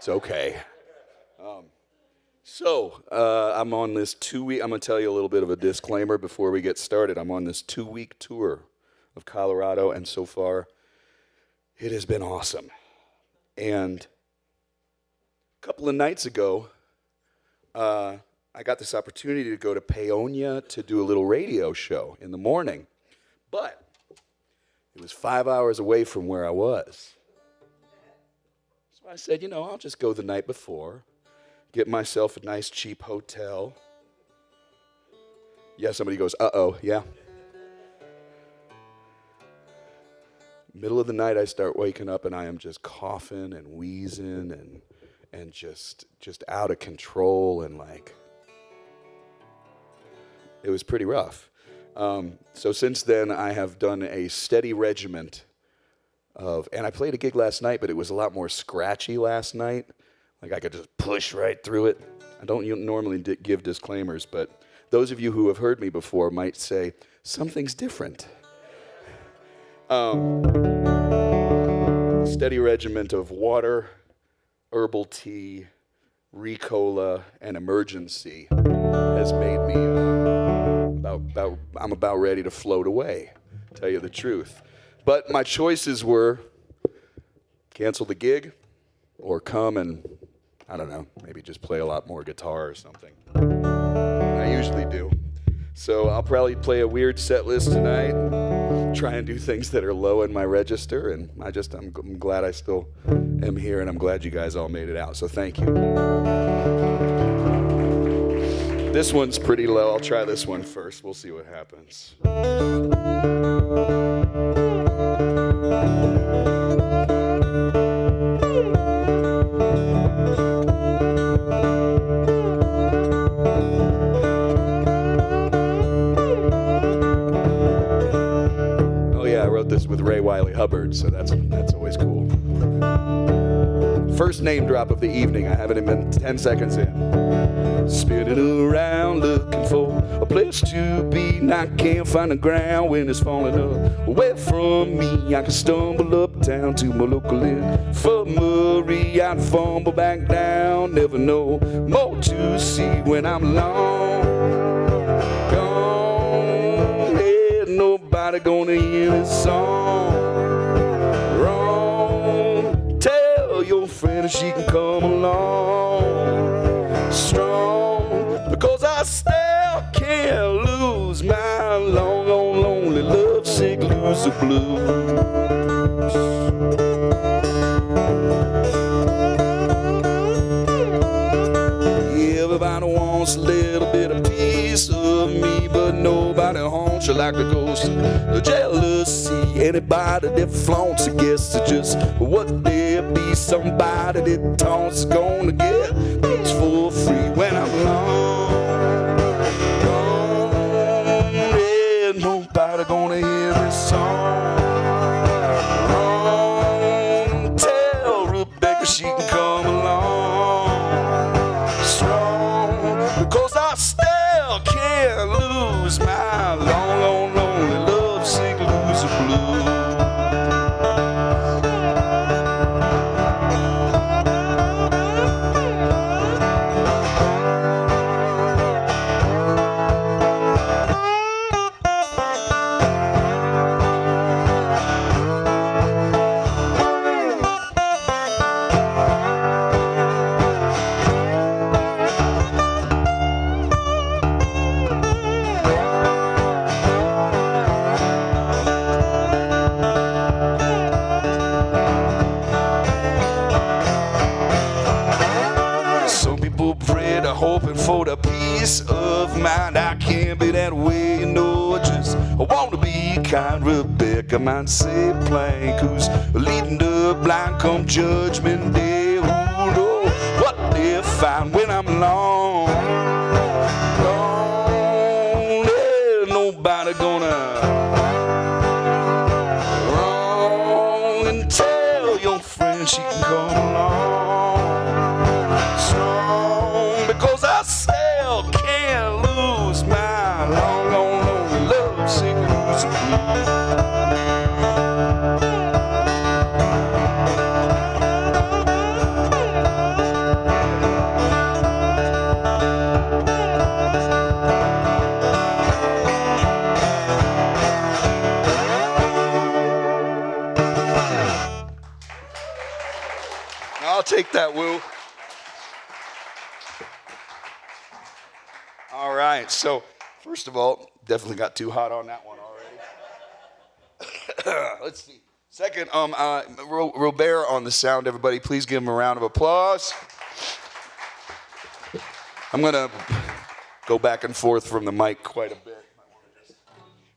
It's okay. I'm on this 2-week, I'm going to tell you a little bit of a disclaimer before we get started. I'm on this 2-week tour of Colorado, and so far, it has been awesome. And a couple of nights ago, I got this opportunity to go to Paonia to do a little radio show in the morning, but it was 5 hours away from where I was. So I said, I'll just go the night before, get myself a nice cheap hotel. Yeah, somebody goes, uh-oh, yeah. Middle of the night, I start waking up and I am just coughing and wheezing and just out of control, and like, it was pretty rough. So since then, I have done a steady regiment and I played a gig last night, but it was a lot more scratchy last night. Like I could just push right through it. I don't normally give disclaimers, but those of you who have heard me before might say, something's different. Steady regiment of water, herbal tea, Ricola, and emergency has made me I'm about ready to float away, to tell you the truth. But my choices were cancel the gig or come and, I don't know, maybe just play a lot more guitar or something. I usually do. So I'll probably play a weird set list tonight, try and do things that are low in my register, and I'm glad I still am here, and I'm glad you guys all made it out, so thank you. This one's pretty low. I'll try this one first. We'll see what happens. Oh yeah, I wrote this with Ray Wiley Hubbard, so that's always cool. First name drop of the evening. I haven't even been 10 seconds in. Spinning around looking for a place to be, and I can't find the ground when it's falling up away from me. I can stumble uptown to my local infirmary. I'd fumble back down, never know more to see when I'm alone. Gone, ain't nobody gonna hear this song. Wrong, tell your friend if she can come along. Strong, because I still can't lose my long, old, lonely, lovesick loser blues. Everybody wants a little bit of piece of me, but nobody haunts you like the ghost of jealousy. Anybody that flaunts, I guess, it's just what there be. Somebody that taunts is gonna get things for free when I'm gone. Ain't nobody gonna hear this song. Wrong, tell Rebecca she can come along. Strong, because I still can't lose my long, long, lonely, lovesick loser blues. Hoping for the peace of mind. I can't be that way, you know. Just I want to be kind. Rebecca might say blank, who's leading the blind come judgment day. Who knows what they'll find when I'm alone? Gone, ain't nobody gonna wrong, and tell your friend she can come along. Because I still can't lose my long, long, lonely lovesick loser blues. take that, Woo. All right, so first of all, definitely got too hot on that one already. Let's see. Second, Robert on the sound, everybody. Please give him a round of applause. I'm going to go back and forth from the mic quite a bit.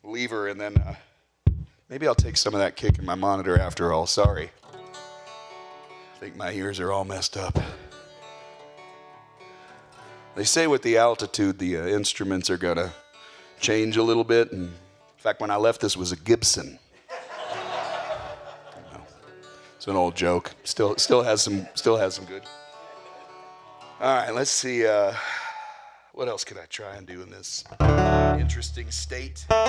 Leave her, and then maybe I'll take some of that kick in my monitor after all. Sorry. I think my ears are all messed up. They say with the altitude, the instruments are going to change a little bit. And in fact, when I left, this was a Gibson. It's an old joke. Still has some good. All right, let's see. What else could I try and do in this interesting state? Only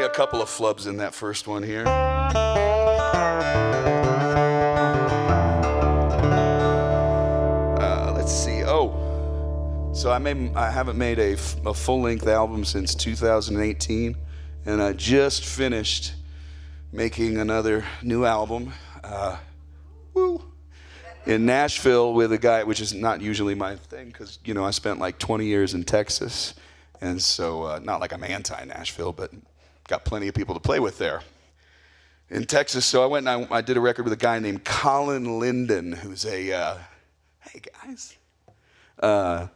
a couple of flubs in that first one here. Let's see. Oh, so I haven't made a full-length album since 2018, and I just finished making another new album. In Nashville with a guy, which is not usually my thing, because, you know, I spent like 20 years in Texas, and so not like I'm anti-Nashville, but got plenty of people to play with there in Texas. So I went and I did a record with a guy named Colin Linden, who's a, hey guys, I've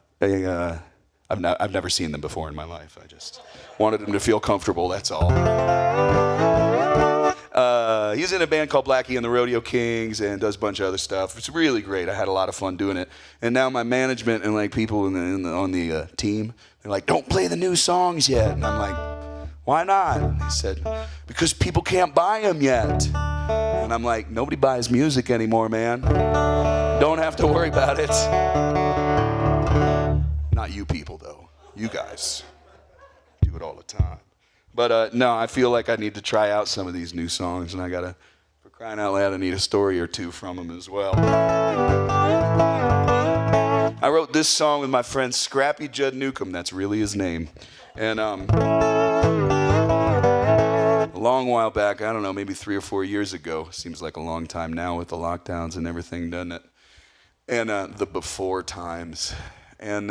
never seen them before in my life. I just wanted them to feel comfortable, that's all. He's in a band called Blackie and the Rodeo Kings and does a bunch of other stuff. It's really great. I had a lot of fun doing it. And now my management and like people on the team, they're like, don't play the new songs yet. And I'm like, why not? And they said, because people can't buy them yet. And I'm like, nobody buys music anymore, man. Don't have to worry about it. Not you people, though. You guys do it all the time. But no, I feel like I need to try out some of these new songs, and I gotta, for crying out loud, I need a story or two from them as well. I wrote this song with my friend Scrappy Judd Newcomb, that's really his name. And a long while back, I don't know, maybe 3 or 4 years ago, seems like a long time now with the lockdowns and everything, doesn't it? And the before times. And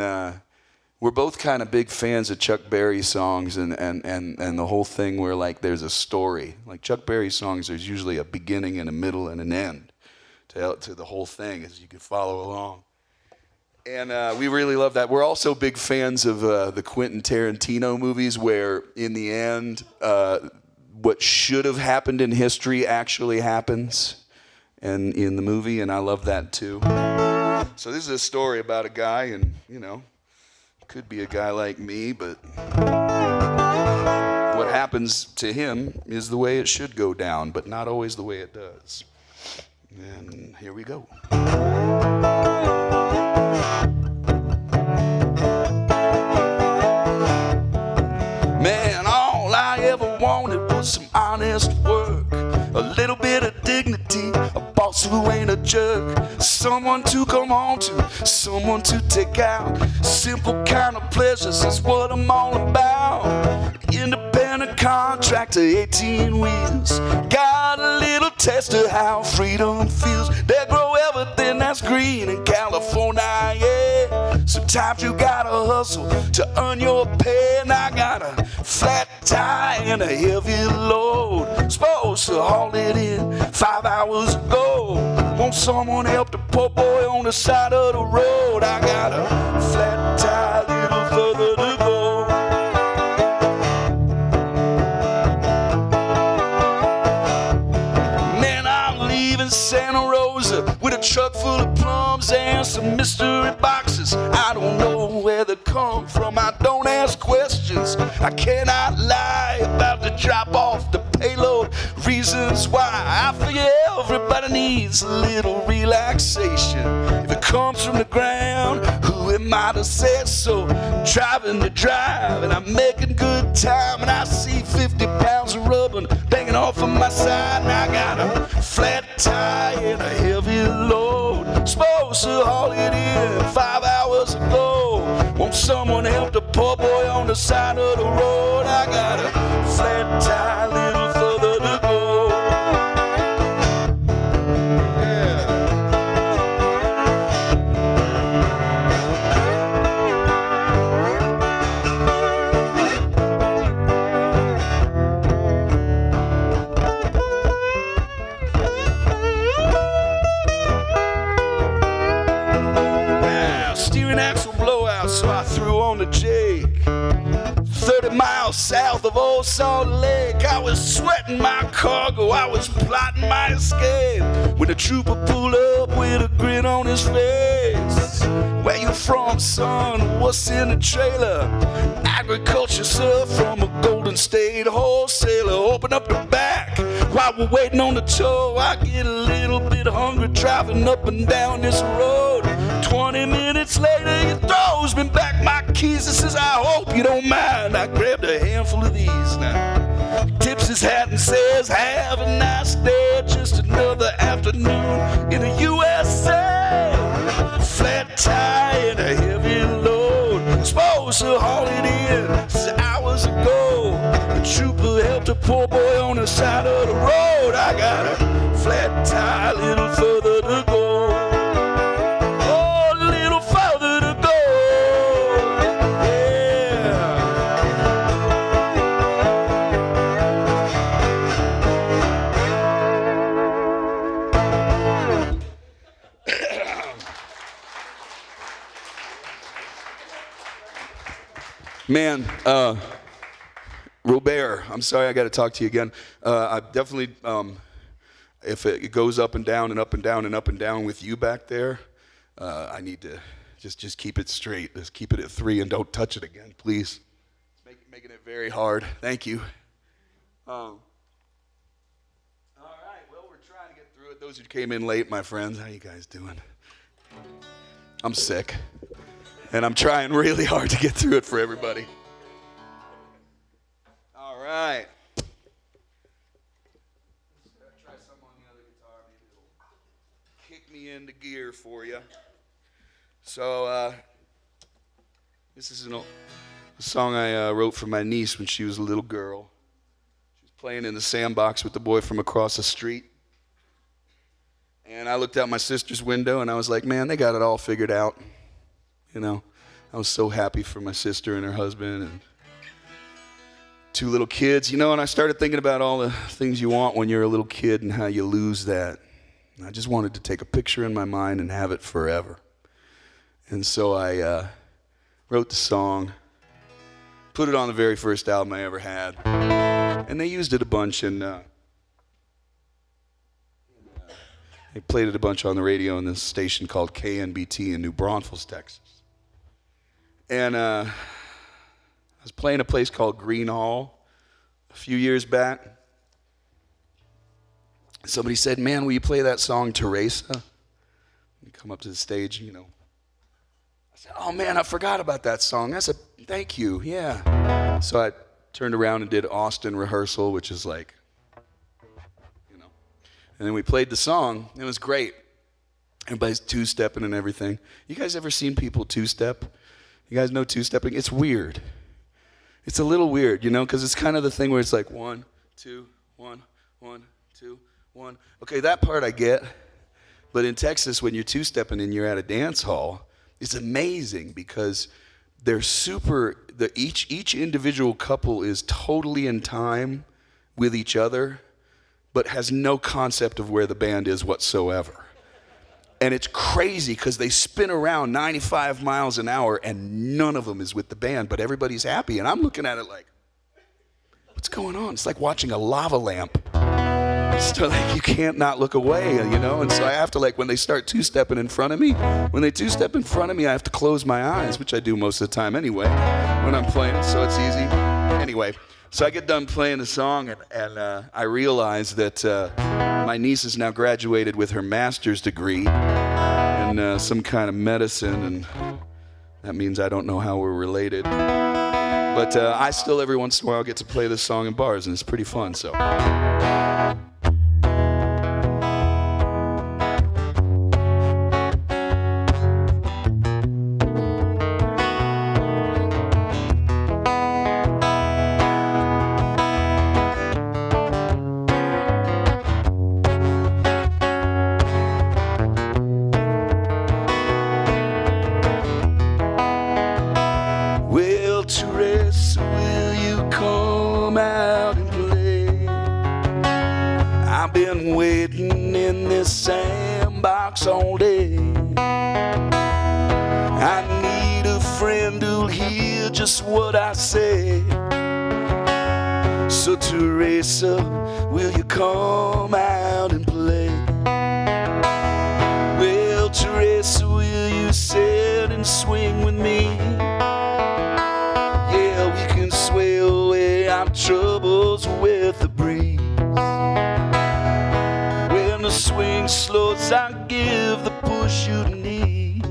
we're both kind of big fans of Chuck Berry songs and the whole thing where like there's a story. Like Chuck Berry songs, there's usually a beginning and a middle and an end to the whole thing as you could follow along. And we really love that. We're also big fans of the Quentin Tarantino movies where in the end what should have happened in history actually happens and in the movie, and I love that too. So this is a story about a guy, and you know, could be a guy like me, but what happens to him is the way it should go down, but not always the way it does. And here we go. Man, all I ever wanted was some honest work, a little bit of dignity, a boss who ain't a jerk, someone to come on to, someone to take out. Simple kind of pleasures is what I'm all about. Independent contractor, 18 wheels. Got a little taste of how freedom feels. They grow everything that's green in California, yeah. Sometimes you gotta hustle to earn your pay, and I got a flat tire and a heavy load. Supposed to haul it in 5 hours ago. Want someone help the poor boy on the side of the road. I got a flat tire, a little further to go. Man, I'm leaving Santa Rosa with a truck full of plums and some mystery boxes. I don't know where they come from, I don't ask questions. I cannot lie about the drop off, the payload, reasons why. I figure everybody needs a little relaxation. If it comes from the ground, who am I to say so? I'm driving the drive and I'm making good time, and I see 50 pounds of rubber banging off of my side, and I got a flat tire and a heavy load. Supposed to haul it in 5 hours ago. Want someone to help the poor boy on the side of the road. I got a flat tire, little further to go. Yeah. Jake, 30 miles south of Old Salt Lake. I was sweating my cargo, I was plotting my escape, when the trooper pulled up with a grin on his face. Where you from, son? What's in the trailer? Agriculture, sir, from a Golden State wholesaler. Open up the back while we're waiting on the tow. I get a little bit hungry driving up and down this road. 20 minutes later, he throws me back my keys and says, I hope you don't mind. I grabbed a handful of these now. Tips his hat and says, have a nice day. Just another afternoon in the USA. Flat tire and a heavy load. Supposed to haul it in 6 hours ago. The trooper helped a poor boy on the side of the road. I got a flat tire, a little further to go. Man, Robert, I'm sorry I got to talk to you again. I definitely, if it goes up and down and up and down and up and down with you back there, I need to just keep it straight. Just keep it at 3 and don't touch it again, please. It's making it very hard. Thank you. All right, well, we're trying to get through it. Those who came in late, my friends, how you guys doing? I'm sick. And I'm trying really hard to get through it for everybody. All right. Try some on the other guitar. Maybe it'll kick me into gear for you. So this is a song I wrote for my niece when she was a little girl. She was playing in the sandbox with the boy from across the street. And I looked out my sister's window and I was like, man, they got it all figured out. You know, I was so happy for my sister and her husband and 2 little kids, you know, and I started thinking about all the things you want when you're a little kid and how you lose that. And I just wanted to take a picture in my mind and have it forever. And so I wrote the song, put it on the very first album I ever had, and they used it a bunch, and they played it a bunch on the radio in this station called KNBT in New Braunfels, Texas. And I was playing a place called Green Hall a few years back. Somebody said, man, will you play that song, Teresa? You come up to the stage, you know. I said, oh, man, I forgot about that song. I said, thank you, yeah. So I turned around and did Austin rehearsal, which is like, you know. And then we played the song. It was great. Everybody's two-stepping and everything. You guys ever seen people two-step? You guys know two-stepping? It's weird. It's a little weird, you know, because it's kind of the thing where it's like 1, 2, 1, 1, 2, 1. Okay, that part I get. But in Texas, when you're two-stepping and you're at a dance hall, it's amazing because they're each individual couple is totally in time with each other, but has no concept of where the band is whatsoever. And it's crazy because they spin around 95 miles an hour and none of them is with the band, but everybody's happy. And I'm looking at it like, what's going on? It's like watching a lava lamp. So like you can't not look away, you know? And so I have to, like, when they start two-stepping in front of me, when they two-step in front of me, I have to close my eyes, which I do most of the time anyway when I'm playing, so it's easy. Anyway, so I get done playing the song and I realize that my niece is now graduated with her master's degree in some kind of medicine, and that means I don't know how we're related. But I still every once in a while get to play this song in bars, and it's pretty fun, so. Teresa, will you come out and play? I've been waiting in this sandbox all day. I need a friend who'll hear just what I say. So Teresa, will you come out and play? Well, Teresa, will you sit and swing with me? Yeah, we can sway away our troubles with the breeze. When the swing slows, I give the push you need.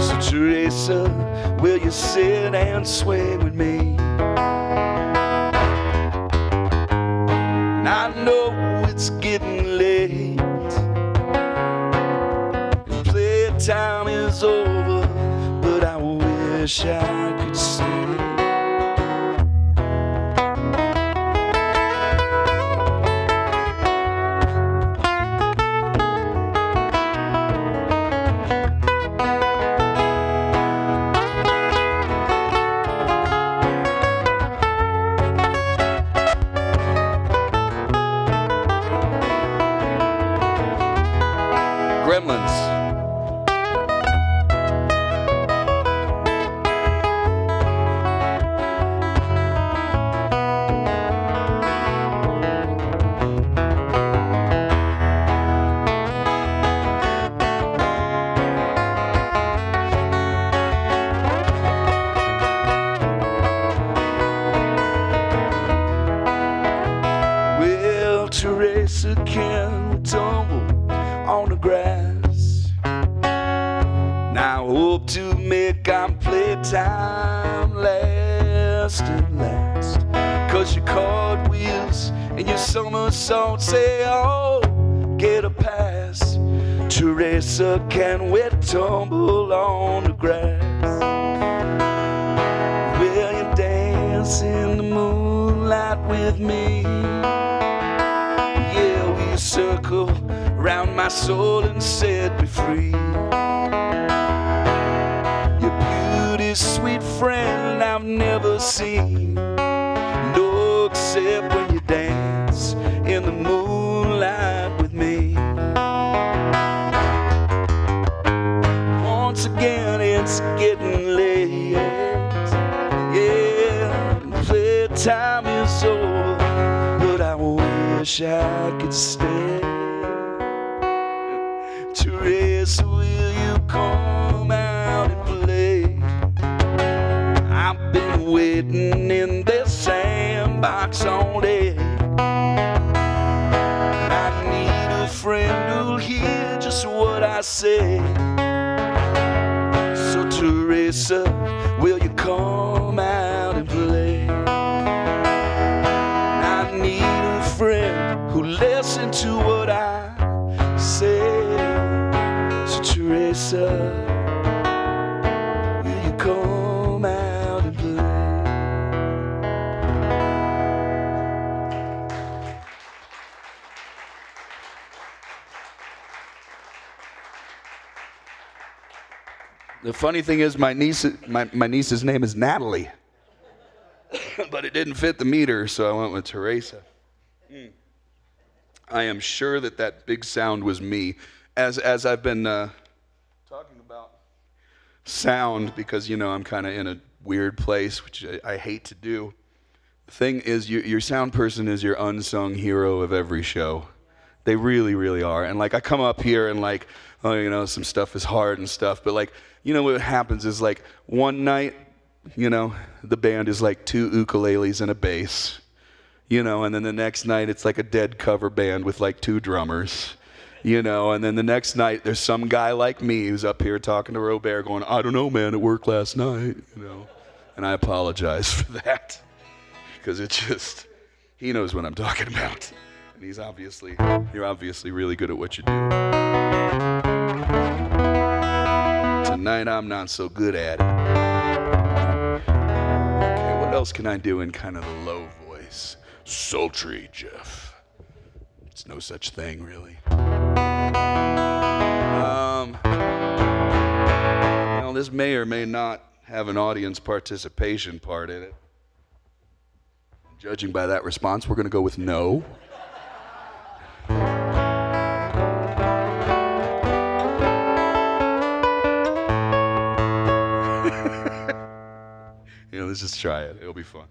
So Teresa, will you sit and swing with me? And I know it's getting late, and playtime is over, but I wish I could stay. Gremlins. Well, Teresa, can we tumble on the grass? Now I hope to make our playtime last and last. 'Cause your cartwheels and your somersaults, they all get a pass. Teresa, can we tumble on the grass? Will you dance in the moonlight with me? Yeah, will you circle round my soul and set me free? Your beauty, sweet friend, I've never seen. No, except when you dance in the moonlight with me. Once again, it's getting late. Yeah, playtime is over, but I wish I could stay. Teresa, will you come out and play? I've been waiting in this sandbox all day. I need a friend who'll hear just what I say. So Teresa, will you come out and play? I need a friend who'll listen to what I say. So Teresa, will you come out and play? The funny thing is, my niece's name is Natalie, but it didn't fit the meter, so I went with Teresa. I am sure that big sound was me. As I've been talking about sound, because I'm kind of in a weird place, which I hate to do. The thing is, your sound person is your unsung hero of every show. They really, really are. And like, I come up here and like, oh, some stuff is hard and stuff, but like, what happens is like one night, the band is like 2 ukuleles and a bass, and then the next night it's like a dead cover band with like 2 drummers. And then the next night there's some guy like me who's up here talking to Robert going, I don't know, man, it worked last night, And I apologize for that, because he knows what I'm talking about. And you're obviously really good at what you do. Tonight I'm not so good at it. Okay, what else can I do in kind of a low voice? Sultry, Jeff. It's no such thing, really. This may or may not have an audience participation part in it. Judging by that response, we're going to go with no. try it. It'll be fun.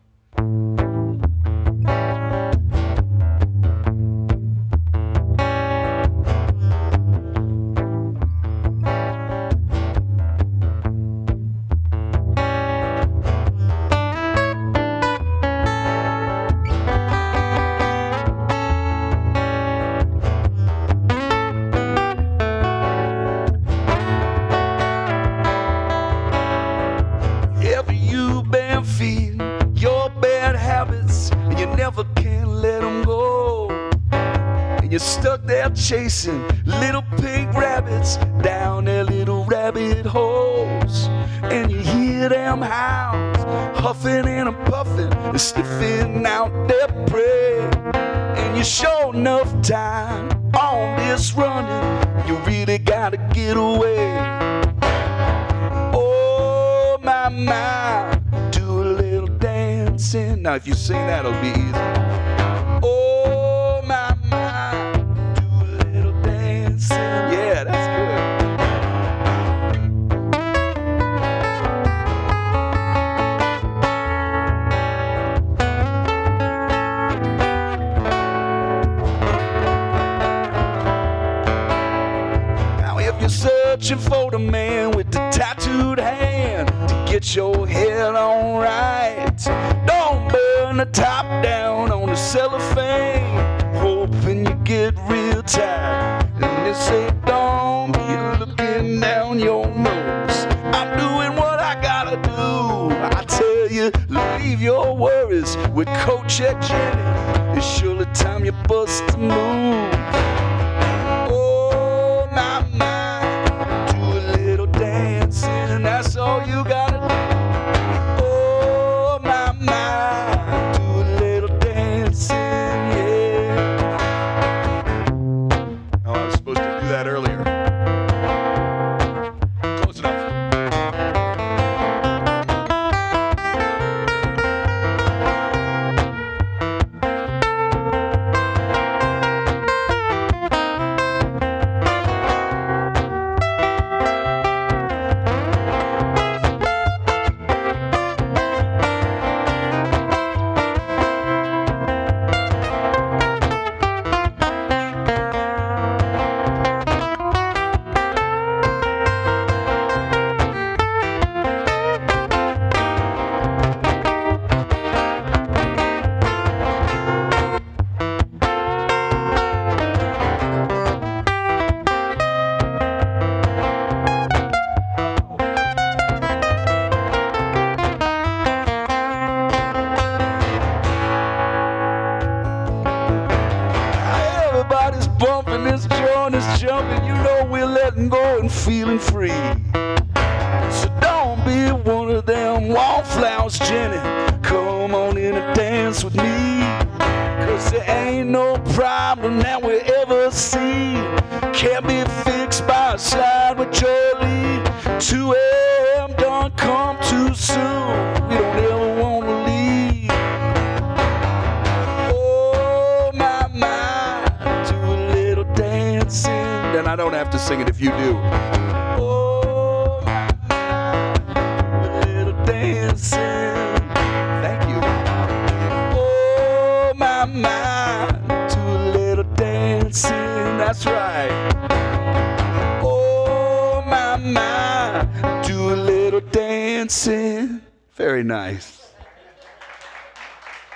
You're stuck there chasing little pink rabbits down their little rabbit holes. And you hear them hounds huffing and puffing and sniffing out their prey. And you show enough time on this running, you really gotta get away. Oh my, my, do a little dancing. Now if you sing that, it'll be easy. Yeah, that's good. Now if you're searching for the man with the tattooed hand to get your head on right, don't burn the top down on the cellophane, hoping you get real tired. And they say, don't be looking down your nose. I'm doing what I gotta do. I tell you, leave your worries with Coach at Jenny. It's surely time you bust a move. Oh, my, my, do a little dancing, and that's all you gotta do. Oh, my, my, do a little dancing, yeah. That earlier. Close enough. Bumping, this joint is jumping, you know we're letting go and feeling free. So don't be one of them wallflowers, Jenny. Come on in and dance with me. Cause there ain't no problem that we ever see can't be fixed by a slide with your lead. 2 a.m. don't come too soon. We don't ever want to leave. Oh my, my, do a little dancing. Then I don't have to sing it if you do. Oh my, my, do a little dancing. Thank you. Oh my, my, do a little dancing. That's right. Oh my, my, do a little dancing. Very nice.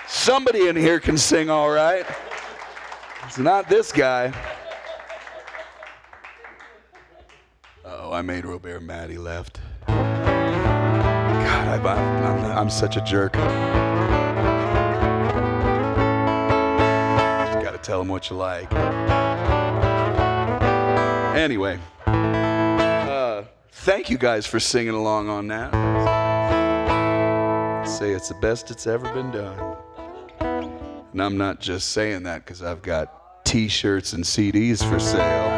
Somebody in here can sing all right. It's not this guy. Oh, I made Robert mad. He left. God, I'm such a jerk. Just gotta tell him what you like. Anyway, thank you guys for singing along on that. Say it's the best it's ever been done. And I'm not just saying that because I've got t-shirts and CDs for sale.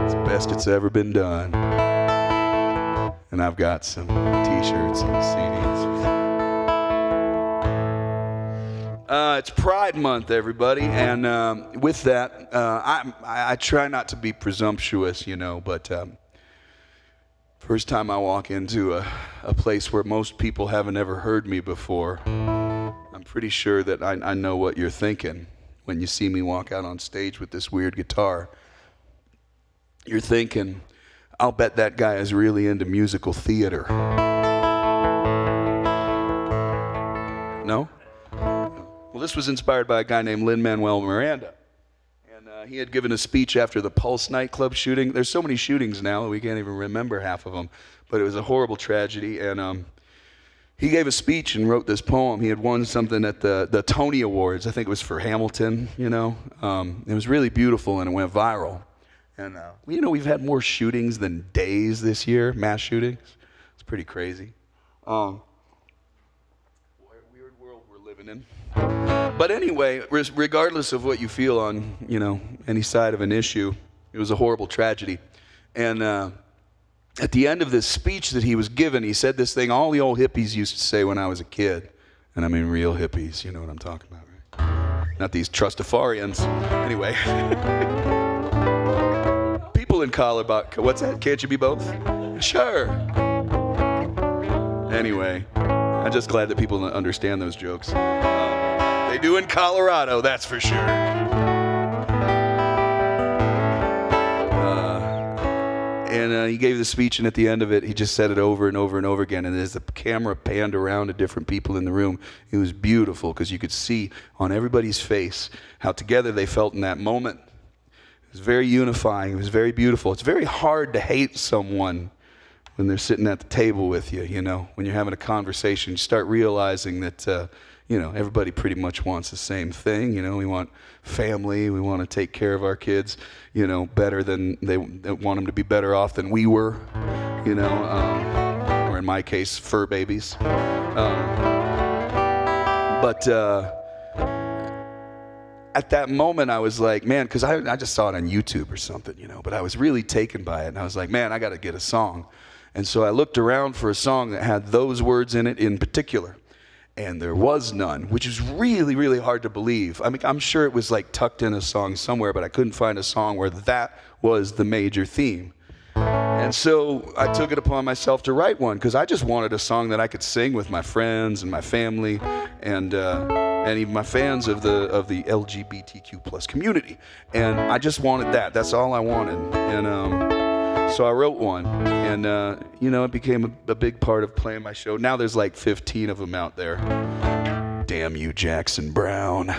It's the best it's ever been done. And I've got some t-shirts and CDs. It's Pride Month, everybody, and with that, I try not to be presumptuous, you know, but First time I walk into a place where most people haven't ever heard me before, I'm pretty sure that I know what you're thinking when you see me walk out on stage with this weird guitar. You're thinking, I'll bet that guy is really into musical theater. No? Well, this was inspired by a guy named Lin-Manuel Miranda. And he had given a speech after the Pulse nightclub shooting. There's so many shootings now, we can't even remember half of them. But it was a horrible tragedy. And he gave a speech and wrote this poem. He had won something at the Tony Awards. I think it was for Hamilton, you know. It was really beautiful, and it went viral. And, you know, we've had more shootings than days this year, mass shootings. It's pretty crazy. Weird world we're living in. But anyway, regardless of what you feel on, you know, any side of an issue, it was a horrible tragedy. And at the end of this speech that he was given, he said this thing all the old hippies used to say when I was a kid. And I mean real hippies, you know what I'm talking about, right? Not these trustafarians. Anyway. People in Colorado, what's that? Can't you be both? Sure. Anyway, I'm just glad that people understand those jokes. They do in Colorado, that's for sure. And he gave the speech, and at the end of it, he just said it over and over and over again. And as the camera panned around to different people in the room, it was beautiful because you could see on everybody's face how together they felt in that moment. It was very unifying. It was very beautiful. It's very hard to hate someone when they're sitting at the table with you, you know, when you're having a conversation. You start realizing that, you know, everybody pretty much wants the same thing. You know, we want family. We want to take care of our kids, you know, better than they want them to be better off than we were, you know, or in my case, fur babies. But at that moment, I was like, man, because I just saw it on YouTube or something, you know, but I was really taken by it. And I was like, man, I got to get a song. And so I looked around for a song that had those words in it in particular. And there was none, which is really, really hard to believe. I mean, I'm sure it was like tucked in a song somewhere, but I couldn't find a song where that was the major theme. And so I took it upon myself to write one because I just wanted a song that I could sing with my friends and my family and even my fans of the LGBTQ plus community. And I just wanted that. That's all I wanted. And so I wrote one, and you know, it became a big part of playing my show. Now there's like 15 of them out there. Damn you, Jackson Brown.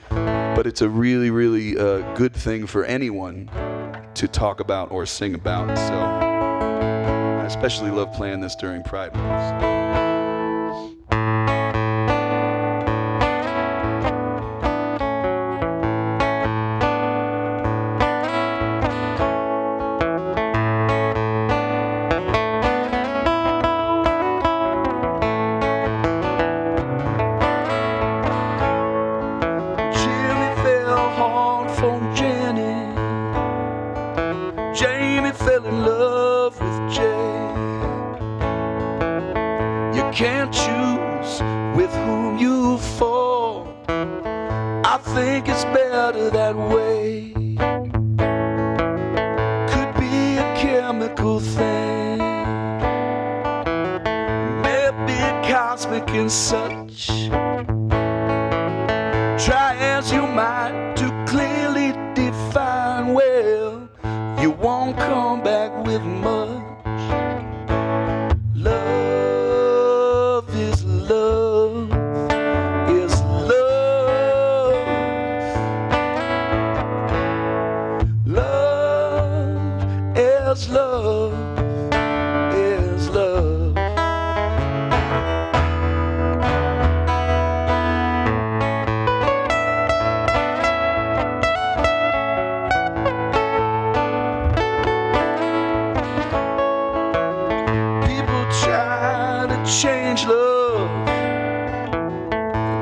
But it's a really, really good thing for anyone to talk about or sing about. So I especially love playing this during Pride Month. Fell in love with Jay. You can't choose with whom you fall. I think it's better that way. Could be a chemical thing, maybe cosmic and such. Try as you might to clearly define, well, you won't come back with much. Love is love, is love. Love is love, is love. Change love,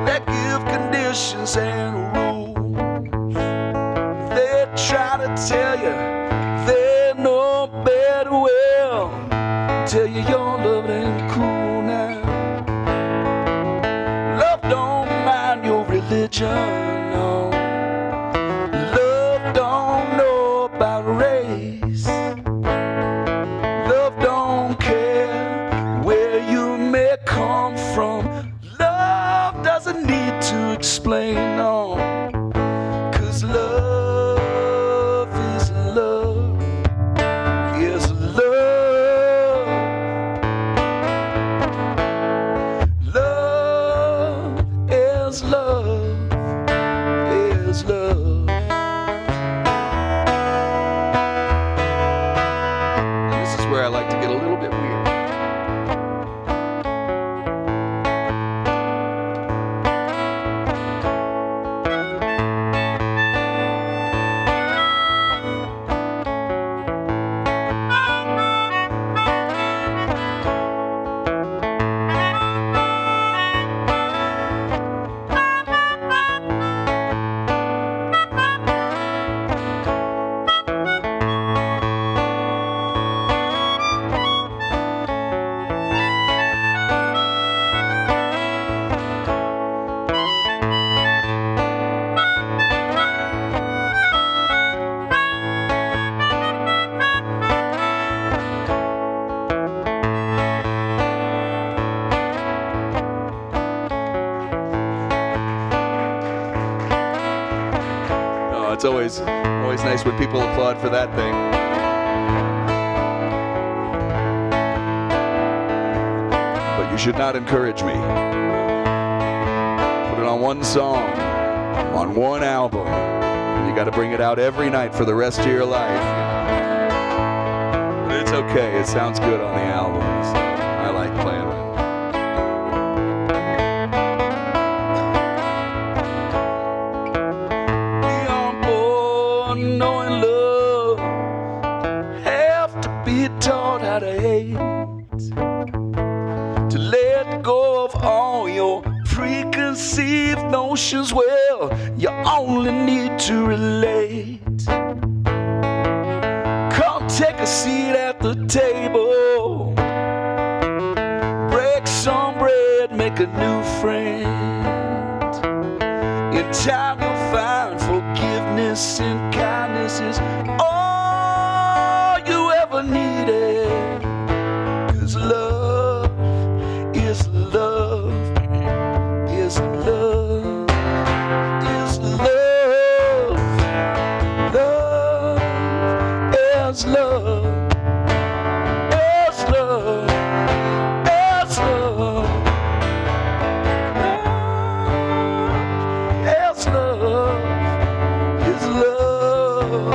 they give conditions and rules. They try to tell you they know better well, tell you your love ain't cool now. Love don't mind your religion, no. Love don't know about race. Love always nice when people applaud for that thing. But you should not encourage me. Put it on one song, on one album, and you got to bring it out every night for the rest of your life. But it's okay. It sounds good on the albums. I like playing it. Knowing love, have to be taught how to hate, to let go of all your preconceived notions. Well, you only need to relate. Come take a seat at the table, break some bread, make a new friend. In time you'll find forgiveness and kindness is all you ever needed. 'Cause love is love, is love, is love, love is love, is love, is love. Love, is love, is love,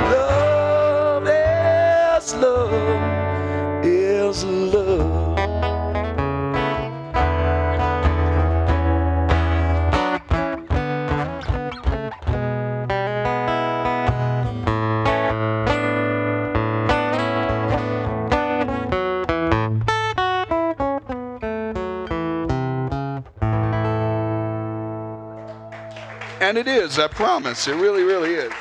love is love, is love. And it is, I promise. It really, really is.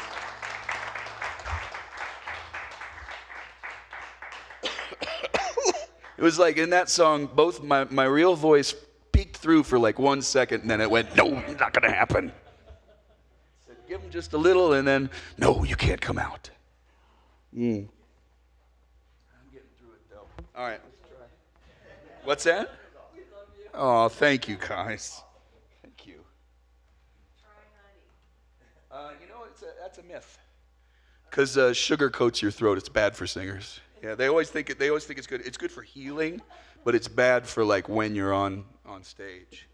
It was like in that song, both my real voice peeked through for like 1 second, and then it went, no, not going to happen. I said, give him just a little, and then, no, you can't come out. I'm getting through it, though. All right, let's try. What's that? Oh, thank you, guys. Thank you. You know, that's a myth. Because sugar coats your throat. It's bad for singers. Yeah, they always think it's good. It's good for healing, but it's bad for like when you're on stage.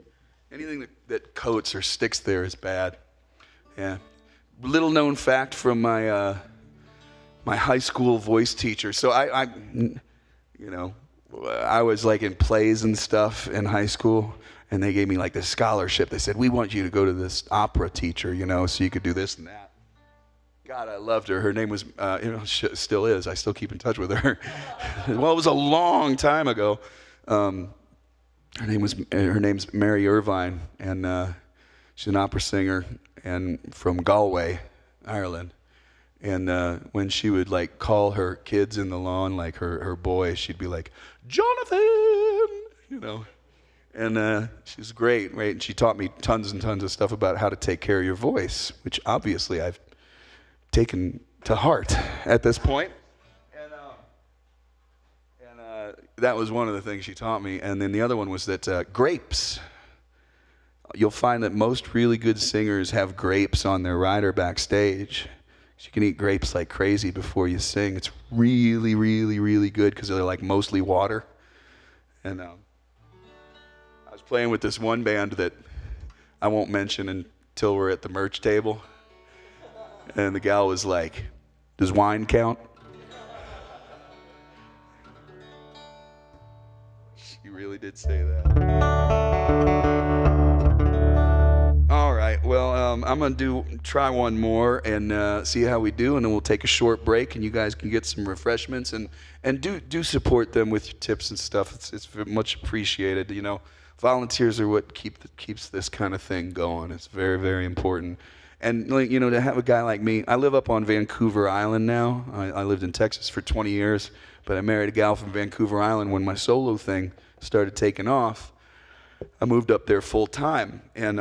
Anything that coats or sticks there is bad. Yeah. Little known fact from my my high school voice teacher. So I was like in plays and stuff in high school. And they gave me like this scholarship. They said, we want you to go to this opera teacher, so you could do this and that. God, I loved her. Her name was, still is. I still keep in touch with her. Well, it was a long time ago. Her name's Mary Irvine, and she's an opera singer and from Galway, Ireland. And when she would like call her kids in the lawn, like her boy, she'd be like, Jonathan, And she's great, right? And she taught me tons and tons of stuff about how to take care of your voice, which obviously I've taken to heart at this point. And that was one of the things she taught me. And then the other one was that grapes. You'll find that most really good singers have grapes on their rider backstage. You can eat grapes like crazy before you sing. It's really, really, really good because they're like mostly water. And I was playing with this one band that I won't mention until we're at the merch table. And the gal was like, does wine count? She really did say that. All right, well, I'm going to try one more and see how we do, and then we'll take a short break, and you guys can get some refreshments, and do support them with your tips and stuff. It's much appreciated. Volunteers are what keeps this kind of thing going. It's very, very important. And to have a guy like me, I live up on Vancouver Island now. I lived in Texas for 20 years, but I married a gal from Vancouver Island when my solo thing started taking off. I moved up there full time, and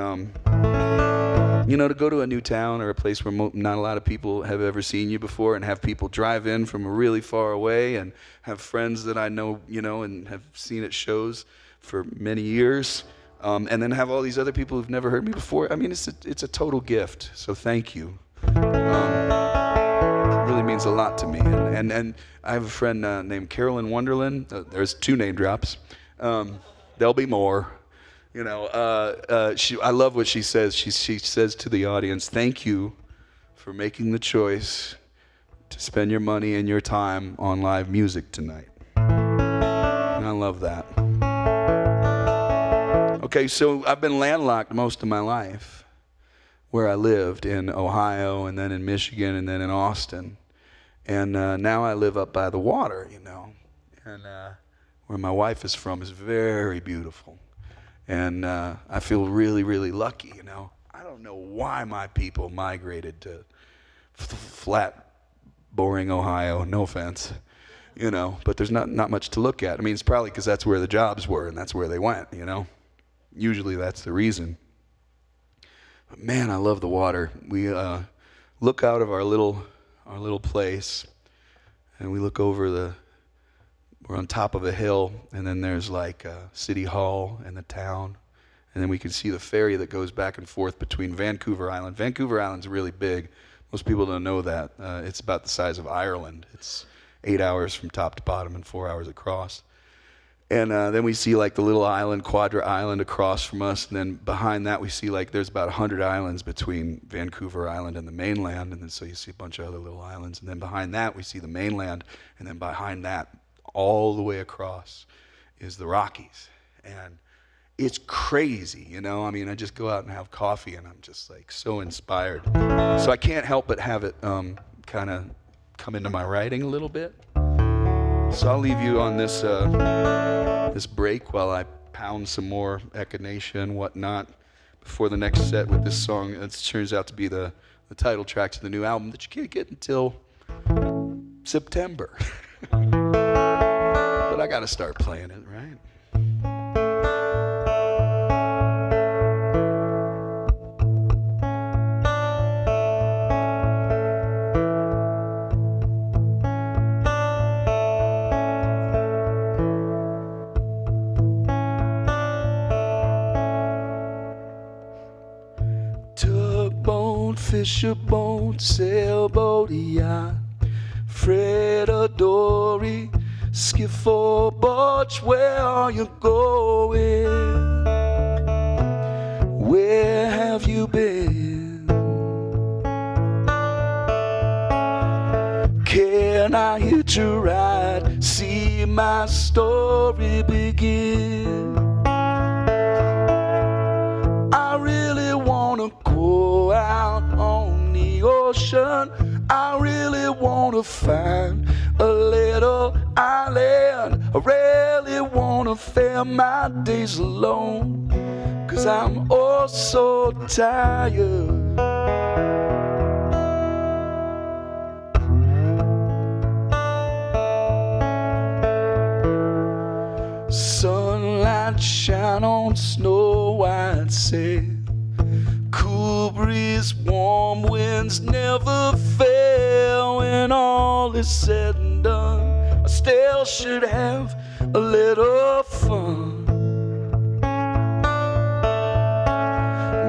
to go to a new town or a place where not a lot of people have ever seen you before, and have people drive in from really far away, and have friends that I know, and have seen at shows for many years. And then have all these other people who've never heard me before. I mean, it's a total gift. So thank you. It really means a lot to me. And I have a friend named Carolyn Wonderland. There's 2 name drops. There'll be more. You know, I love what she says. She says to the audience, "Thank you for making the choice to spend your money and your time on live music tonight." And I love that. Okay, so I've been landlocked most of my life, where I lived in Ohio and then in Michigan and then in Austin. And now I live up by the water, you know. And where my wife is from is very beautiful. And I feel really, really lucky, you know. I don't know why my people migrated to flat, boring Ohio, no offense, you know. But there's not much to look at. I mean, it's probably because that's where the jobs were and that's where they went, you know. Usually that's the reason. But man, I love the water. We look out of our little place, and we look over we're on top of a hill, and then there's like City Hall and the town, and then we can see the ferry that goes back and forth between Vancouver Island. Vancouver Island's really big. Most people don't know that. It's about the size of Ireland. It's 8 hours from top to bottom and 4 hours across. And then we see like the little island, Quadra Island, across from us. And then behind that, we see like there's about 100 islands between Vancouver Island and the mainland. And then so you see a bunch of other little islands. And then behind that, we see the mainland. And then behind that, all the way across, is the Rockies. And it's crazy, you know? I mean, I just go out and have coffee, and I'm just like so inspired. So I can't help but have it kind of come into my writing a little bit. So I'll leave you on this this break while I pound some more echinacea and whatnot before the next set with this song. It turns out to be the title track to the new album that you can't get until September. But I gotta start playing it, right? Fisher boat, sailboat, yacht, freighter, a dory, skiff or barge. Where are you going? Where have you been? Can I hitch a ride? See my story begin. I really wanna go out on the ocean. I really wanna find a little island. I really wanna spend my days alone, 'cause I'm oh so tired. Sunlight shine on snow white sail. Cool breeze, warm winds never fail. When all is said and done, I still should have a little fun.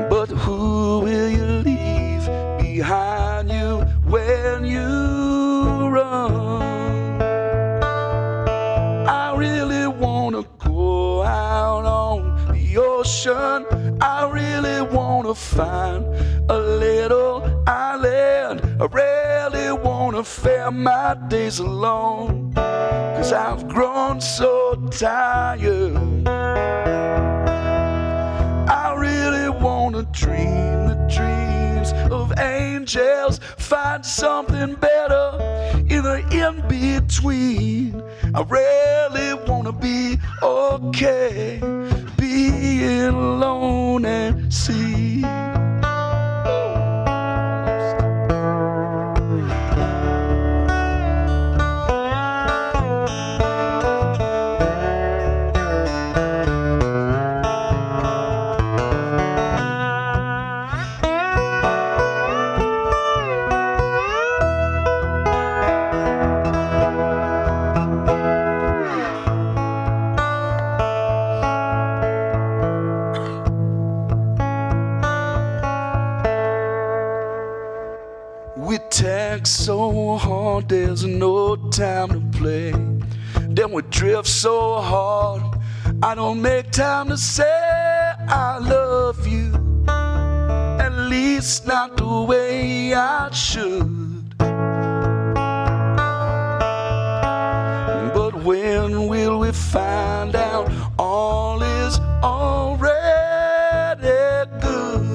But who will you leave behind you when you run? I really wanna go out on the ocean. I really wanna find a little island. I really wanna spend my days alone, 'cause I've grown so tired. I really wanna dream the dreams of angels, find something better in the in-between. I really wanna be okay being alone and see. We text so hard, there's no time to play. Then we drift so hard, I don't make time to say I love you. At least not the way I should. But when will we find out all is already good?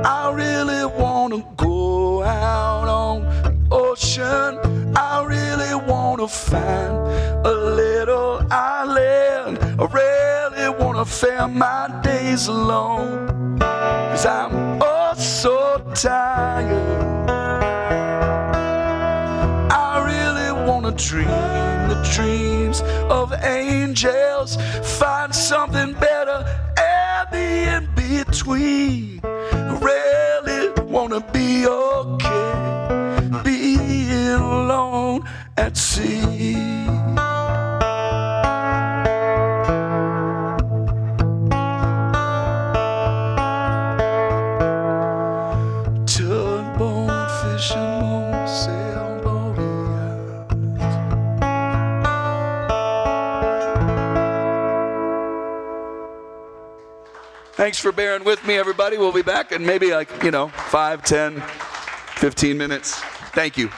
I really wanna go out on the ocean. I really wanna find a little island. I really wanna spend my days alone, 'cause I'm oh so tired. I really wanna dream the dreams of angels, find something better at the in-between. I really wanna be okay being alone at sea. Tugboat fishing on sailboat yachts. Thanks for bearing with me, everybody. We'll be back in maybe 5, 10, 15 minutes. Thank you.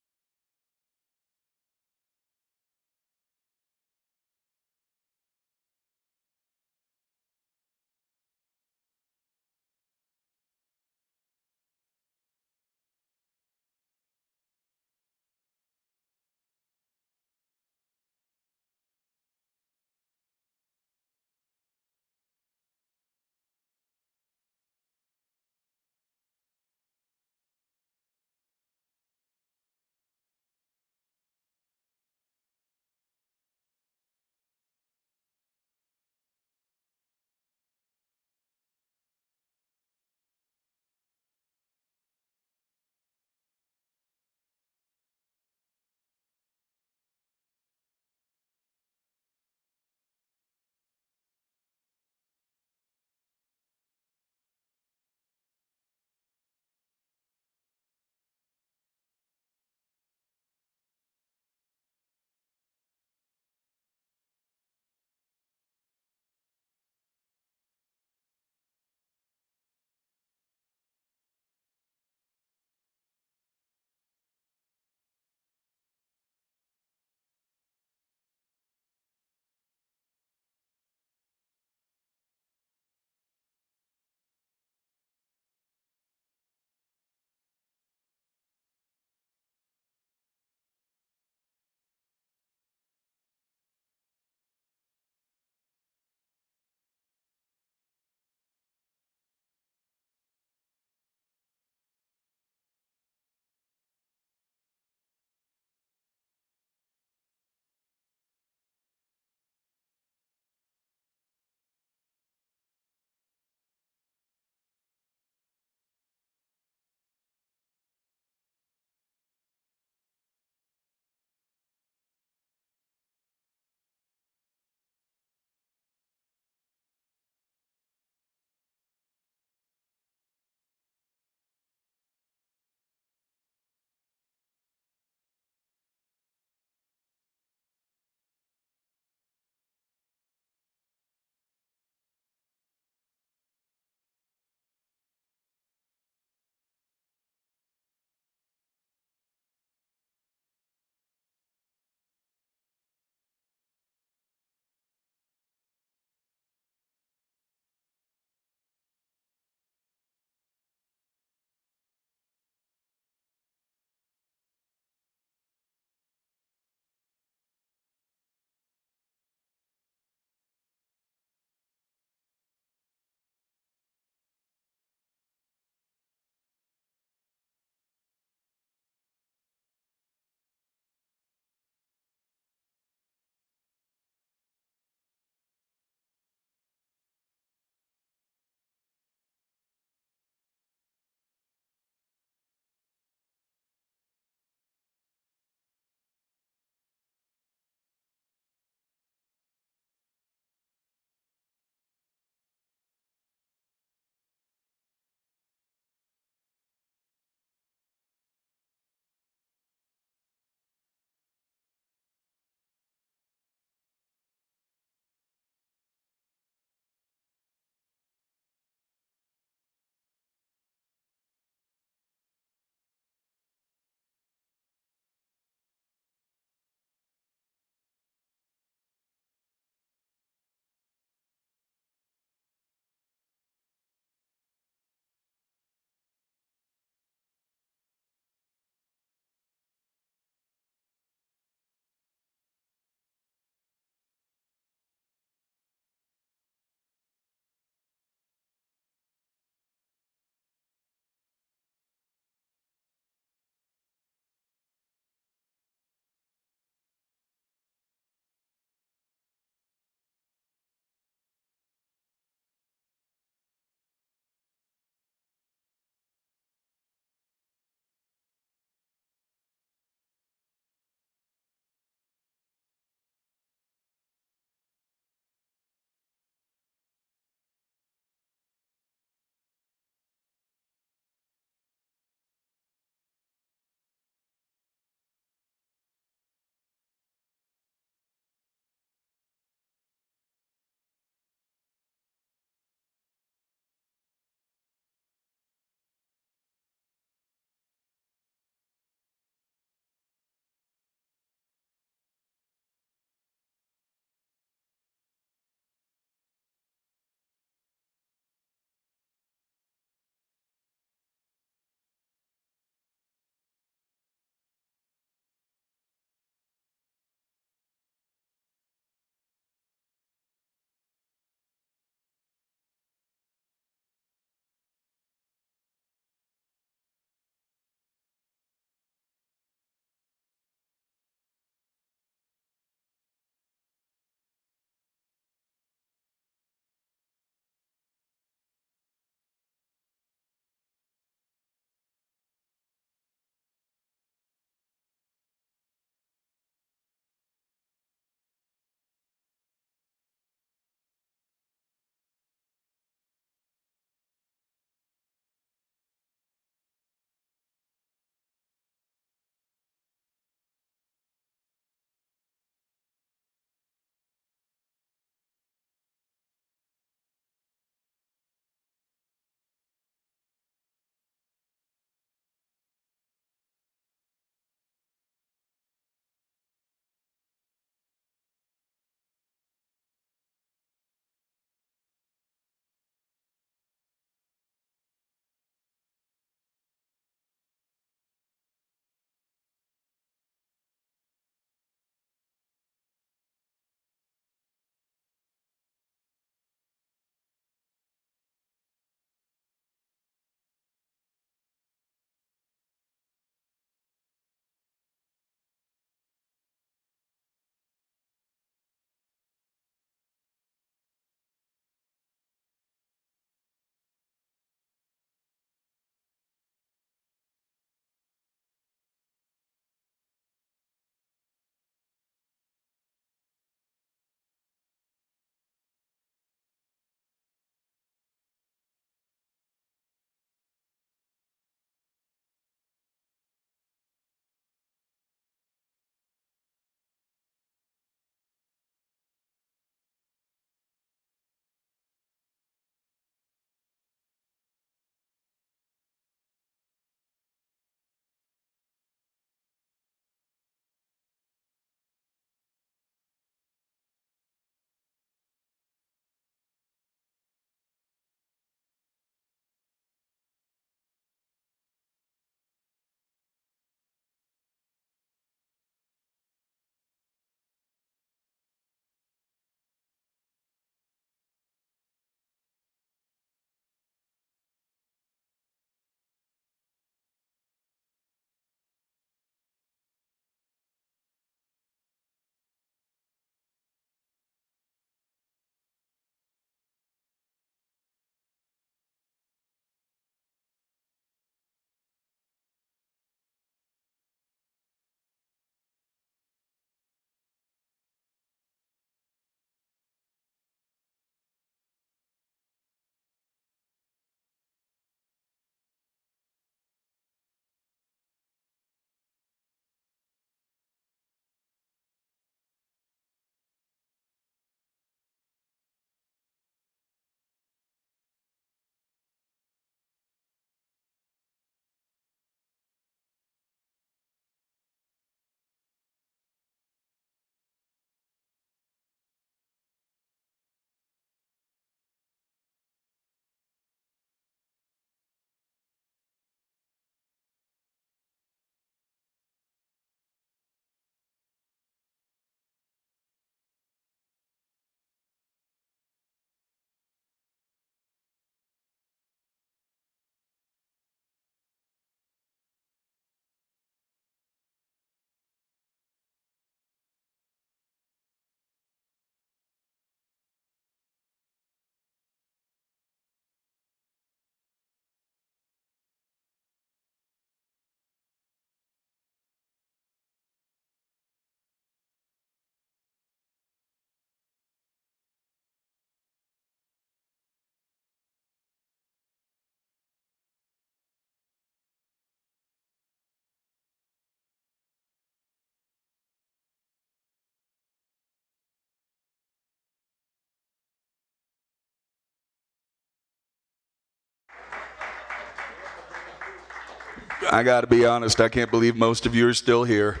I gotta be honest, I can't believe most of you are still here.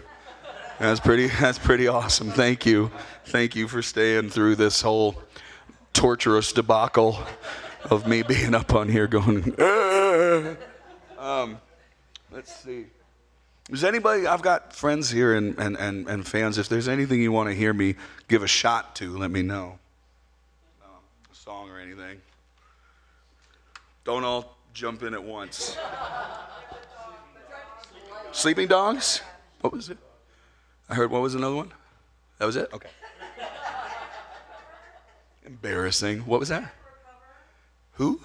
That's pretty awesome. Thank you. Thank you for staying through this whole torturous debacle of me being up on here going, let's see. Is anybody, I've got friends here and fans, if there's anything you want to hear me give a shot to, let me know. A song or anything. Don't all jump in at once. Sleeping Dogs? What was it? I heard, what was another one? That was it? Okay. Embarrassing. What was that? Who?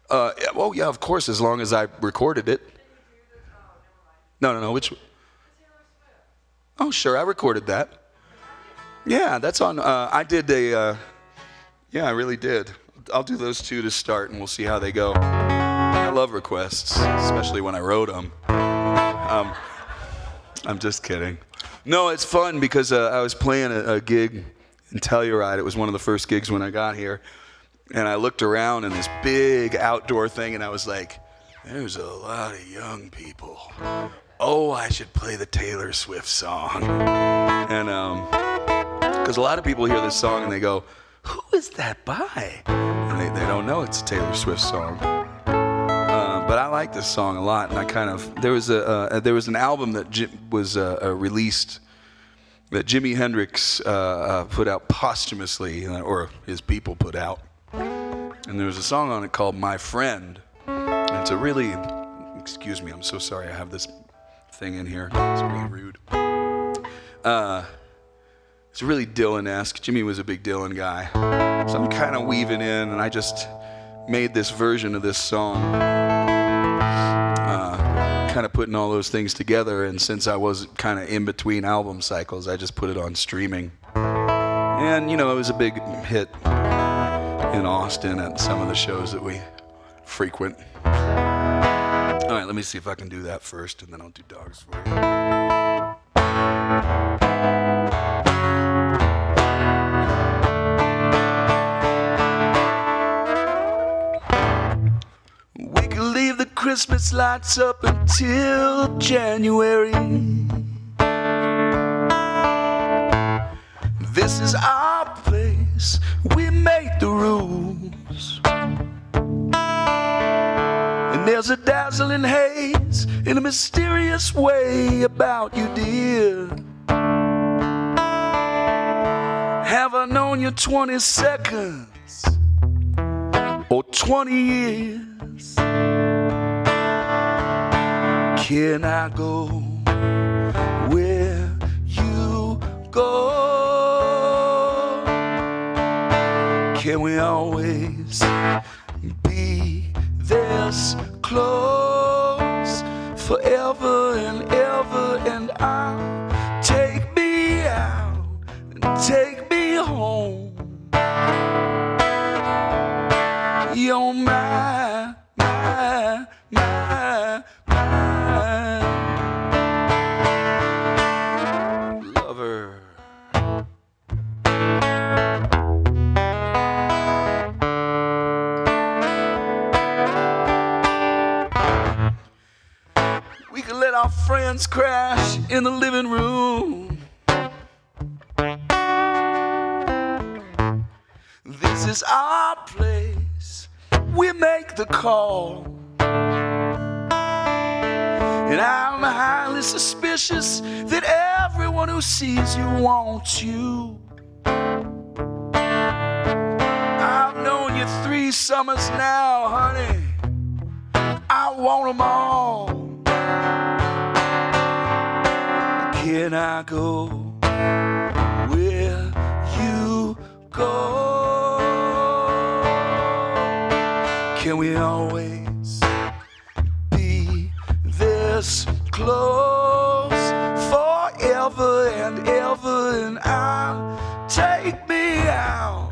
Well, yeah, of course, as long as I recorded it. No. Which? Oh, sure, I recorded that. Yeah, that's on. I did a. Yeah, I really did. I'll do those two to start, and we'll see how they go. I love requests, especially when I wrote them. I'm just kidding. No, it's fun because I was playing a gig in Telluride. It was one of the first gigs when I got here, and I looked around in this big outdoor thing, and I was like, "There's a lot of young people. Oh, I should play the Taylor Swift song." And because a lot of people hear this song and they go, "Who is that by?" And they don't know it's a Taylor Swift song. But I like this song a lot, and I kind of there was an album that was released that Jimi Hendrix put out posthumously, or his people put out, and there was a song on it called "My Friend." And it's a really, excuse me, I'm so sorry, I have this thing in here. It's really rude. It's really Dylan-esque. Jimmy was a big Dylan guy, so I'm kind of weaving in, and I just made this version of this song. Kind of putting all those things together, and since I was kind of in between album cycles, I just put it on streaming. And, you know, it was a big hit in Austin at some of the shows that we frequent. All right, let me see if I can do that first, and then I'll do Dogs for you. We can leave the Christmas lights up until January. This is our place, we make the rules. And there's a dazzling haze in a mysterious way about you, dear. Have I known you 20 seconds or 20 years? Can I go where you go? Can we always be this close forever and ever? And I'll take me out and take me home. You're my lover. We can let our friends crash in the living room. This is our place, we make the call. And I'm highly suspicious that everyone who sees you wants you. I've known you 3 summers now, honey. I want them all. Can I go where you go? Can we always be this close forever and ever? And I'll take me out,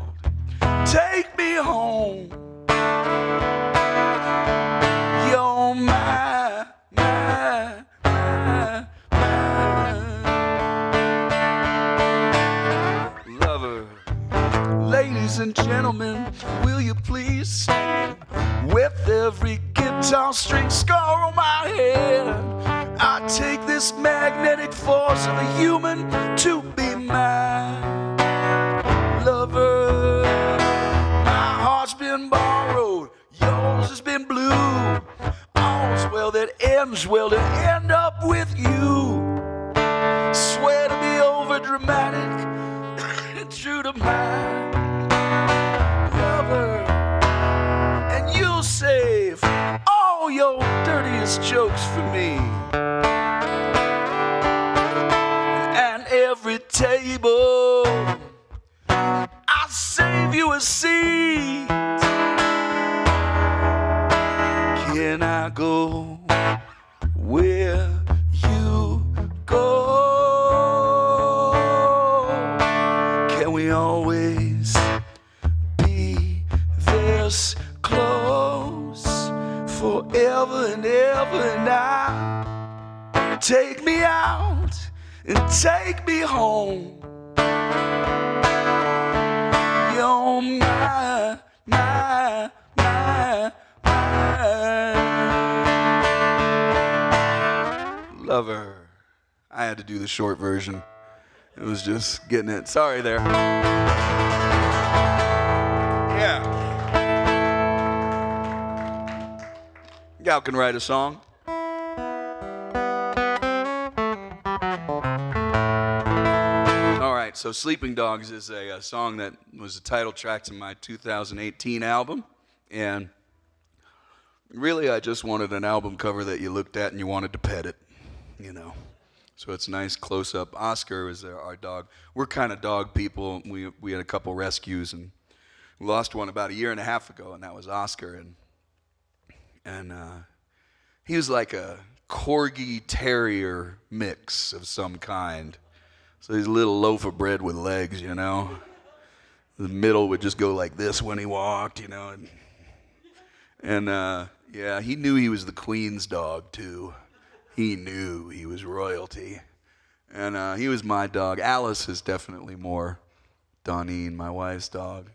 take me home. You're my lover. Ladies and gentlemen, will you please stand with every gift guitar string scar on my head. I take this magnetic force of a human to be my lover. My heart's been borrowed, yours has been blue. All's well that ends well to end up with you. Swear to be over dramatic and true to my lover. And you'll save all your dirtiest jokes for me. And every table I'll save you a seat. Can I go where you go? Can we always be this close forever and ever and now? Take me out and take me home. You're my lover. I had to do the short version. It was just getting it. Sorry there. Yeah. Gal can write a song. All right, so Sleeping Dogs is a song that was the title track to my 2018 album. And really, I just wanted an album cover that you looked at and you wanted to pet it, you know. So it's nice close-up. Oscar is our dog. We're kind of dog people. We had a couple rescues, and we lost one about 1.5 years ago, and that was Oscar. And he was like a corgi terrier mix of some kind. So he's a little loaf of bread with legs, you know. The middle would just go like this when he walked, you know. And yeah, he knew he was the Queen's dog, too. He knew he was royalty. And he was my dog. Alice is definitely more Donine, my wife's dog.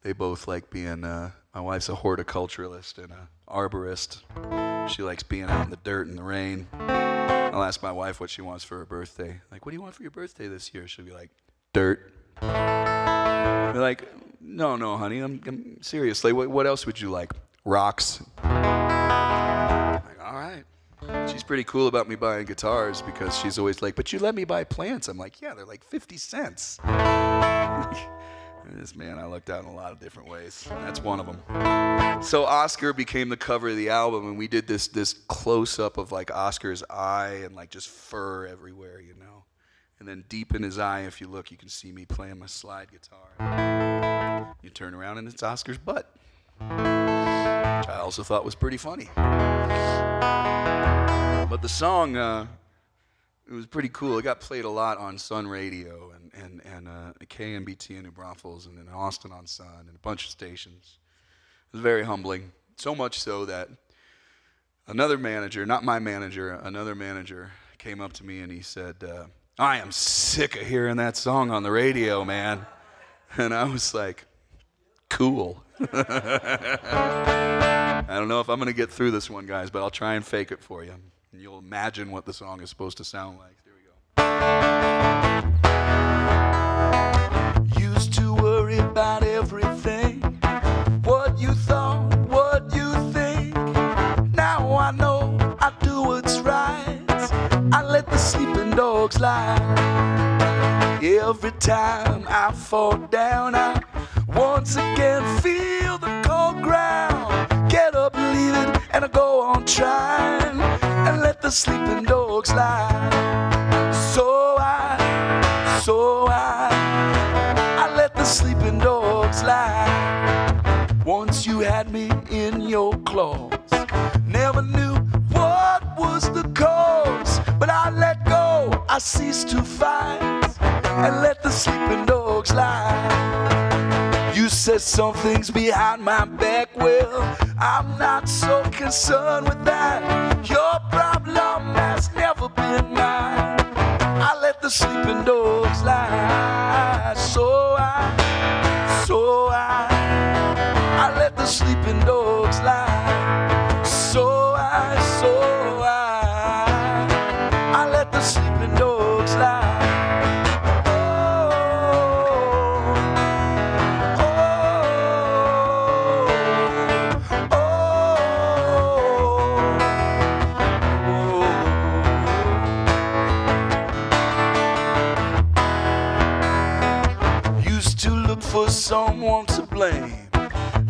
They both like being, my wife's a horticulturalist and an arborist. She likes being out in the dirt and the rain. I'll ask my wife what she wants for her birthday. Like, what do you want for your birthday this year? She'll be like, dirt. Be like, no, honey, I'm seriously, what else would you like? Rocks. I'm like, all right. She's pretty cool about me buying guitars because she's always like, but you let me buy plants. I'm like, yeah, they're like 50 cents. This man, I lucked out in a lot of different ways. That's one of them. So Oscar became the cover of the album, and we did this close-up of like Oscar's eye and like just fur everywhere, you know. And then deep in his eye, if you look, you can see me playing my slide guitar. You turn around and it's Oscar's butt, which I also thought was pretty funny. But the song, it was pretty cool. It got played a lot on Sun Radio and KMBT in New Braunfels and in Austin on Sun and a bunch of stations. It was very humbling. So much so that another manager, not my manager, another manager came up to me and he said, I am sick of hearing that song on the radio, man. And I was like, cool. I don't know if I'm going to get through this one, guys, but I'll try and fake it for you. And you'll imagine what the song is supposed to sound like. Here we go. Used to worry about everything. What you thought, what you think. Now I know I do what's right. I let the sleeping dogs lie. Every time I fall down, I once again feel the cold ground. Get up, leave it, and I go on trying, and let the sleeping dogs lie. So I let the sleeping dogs lie. Once you had me in your claws, never knew what was the cause, but I let go, I ceased to fight, and let the sleeping dogs lie. You said some things behind my back, well, I'm not so concerned with that. Your problem has never been mine. I let the sleeping dogs lie. So I let the sleeping dogs lie. for someone to blame.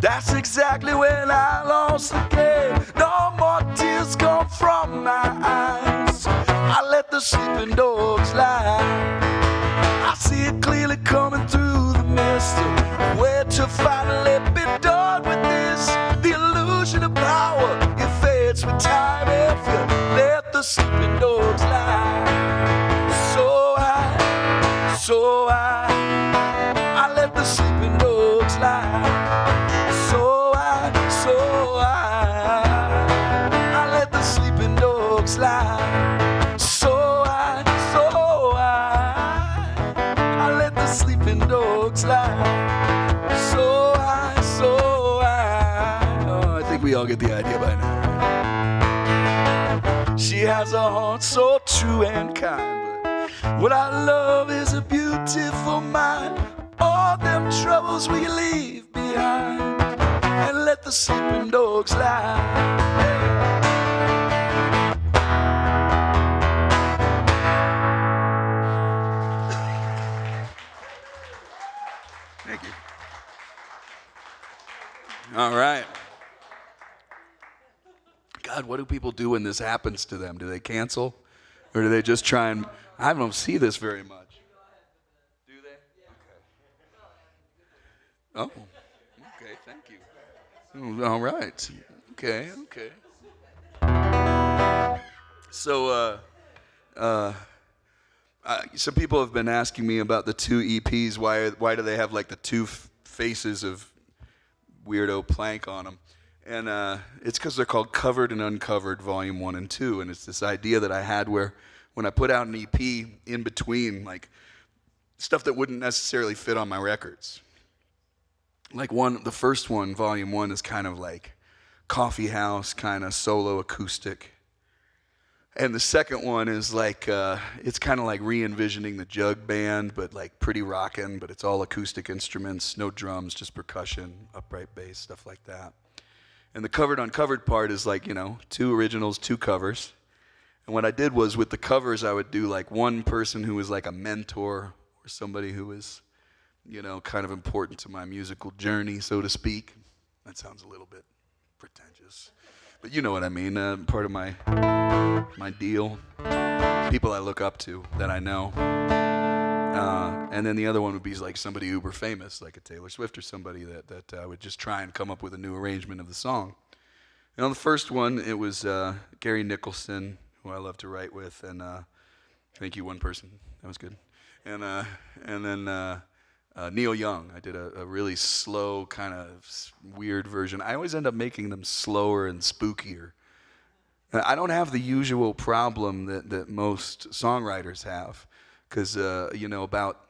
That's exactly when I lost the game. No more tears come from my eyes. I let the sleeping dogs lie. I see it clearly coming through the mist. Where to finally be done with this? The illusion of power, it fades with time if you let the sleeping dogs lie. So I let the sleeping dogs lie. So I let the sleeping dogs lie. So I let the sleeping dogs lie. So oh, I think we all get the idea by now. She has a heart so true and kind. What I love is a beautiful mind. All them troubles we leave behind and let the sleeping dogs lie. Thank you. All right. God, what do people do when this happens to them? Do they cancel? Or do they just try and... I don't see this very much. Do they? Okay. Oh, okay, thank you. All right. Okay. So, some people have been asking me about the two EPs. Why do they have like the two faces of weirdo Plank on them? And it's because they're called Covered and Uncovered Volume 1 and 2. And it's this idea that I had where when I put out an EP in between, like stuff that wouldn't necessarily fit on my records. Like the first one, Volume 1, is kind of like coffee house, kind of solo acoustic. And the second one is like, it's kind of like re-envisioning the Jug Band, but like pretty rockin', but it's all acoustic instruments, no drums, just percussion, upright bass, stuff like that. And the Covered Uncovered part is like, 2 originals, 2 covers. And what I did was with the covers, I would do like one person who was like a mentor or somebody who was, kind of important to my musical journey, so to speak. That sounds a little bit pretentious, but you know what I mean. Part of my deal, people I look up to that I know. And then the other one would be like somebody uber famous, like a Taylor Swift or somebody that I would just try and come up with a new arrangement of the song. And on the first one, it was Gary Nicholson, who I love to write with, and thank you, one person. That was good. And then Neil Young. I did a really slow, kind of weird version. I always end up making them slower and spookier. I don't have the usual problem that most songwriters have, because about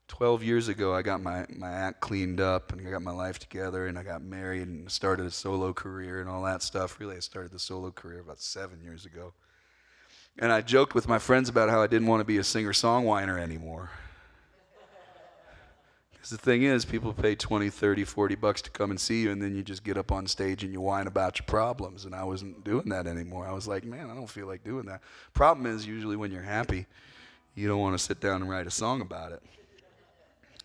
12 years ago, I got my act cleaned up, and I got my life together, and I got married, and started a solo career, and all that stuff. Really, I started the solo career about 7 years ago. And I joked with my friends about how I didn't want to be a singer-songwriter anymore. Because the thing is, people pay $20, $30, $40 to come and see you, and then you just get up on stage and you whine about your problems, and I wasn't doing that anymore. I was like, man, I don't feel like doing that. Problem is, usually when you're happy, you don't want to sit down and write a song about it.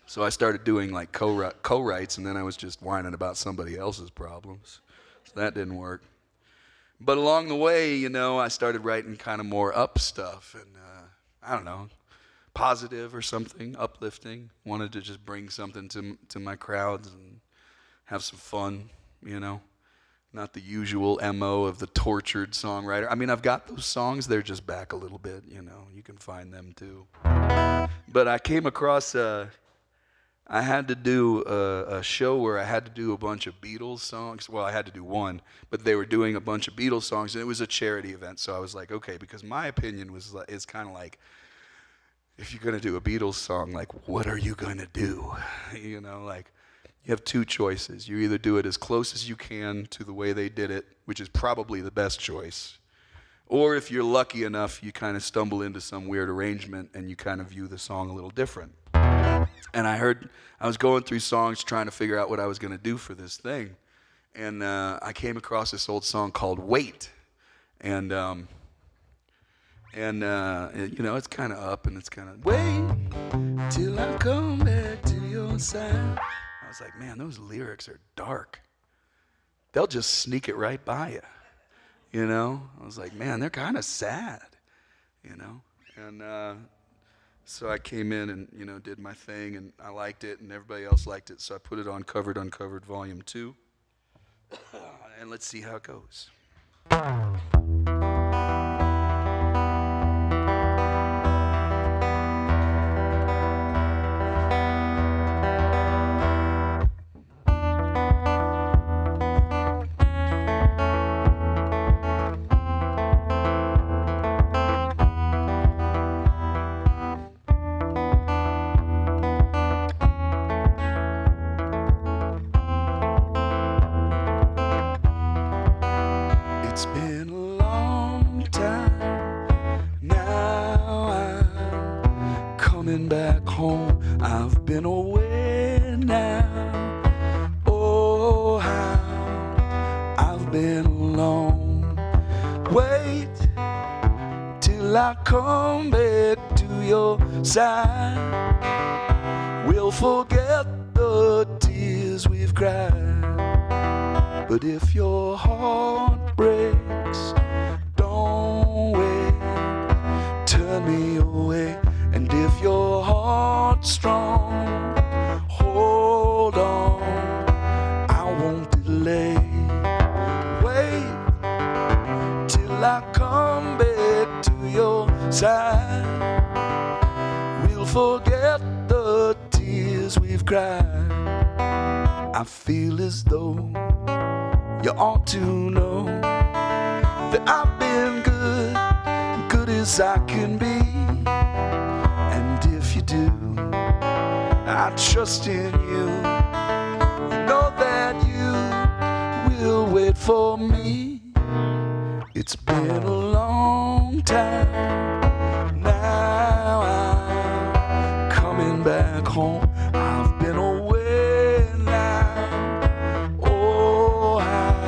So I started doing like co-writes, and then I was just whining about somebody else's problems. So that didn't work. But along the way, I started writing kind of more up stuff, and I don't know, positive or something, uplifting. Wanted to just bring something to my crowds and have some fun, Not the usual MO of the tortured songwriter. I mean, I've got those songs, they're just back a little bit, You can find them too. But I came across I had to do a show where I had to do a bunch of Beatles songs. Well, I had to do one, but they were doing a bunch of Beatles songs, and it was a charity event. So I was like, okay, because my opinion is kind of like, if you're going to do a Beatles song, like, what are you going to do? Like, you have 2 choices. You either do it as close as you can to the way they did it, which is probably the best choice. Or if you're lucky enough, you kind of stumble into some weird arrangement and you kind of view the song a little different. And I was going through songs trying to figure out what I was going to do for this thing. And I came across this old song called Wait. And And, you know, it's kind of up and it's kind of, wait till I come back to your side. I was like, man, those lyrics are dark. They'll just sneak it right by you, you know? I was like, man, they're kind of sad, you know? And so I came in and, you know, did my thing, and I liked it, and everybody else liked it, so I put it on Covered Uncovered Volume 2. And let's see how it goes. It's been a long time, now I'm coming back home. I've been away now, oh how I've been alone. Wait till I come back to your side. We'll forget the tears we've cried. But if your heart breaks, don't wait, turn me away. And if your heart's strong, hold on, I won't delay. Wait till I come back to your side. We'll forget the tears we've cried. I feel as though you ought to know that I've been good, good as I can be. And if you do, I trust in you. You know that you will wait for me. It's been a long time, now I'm coming back home. I've been away now, oh how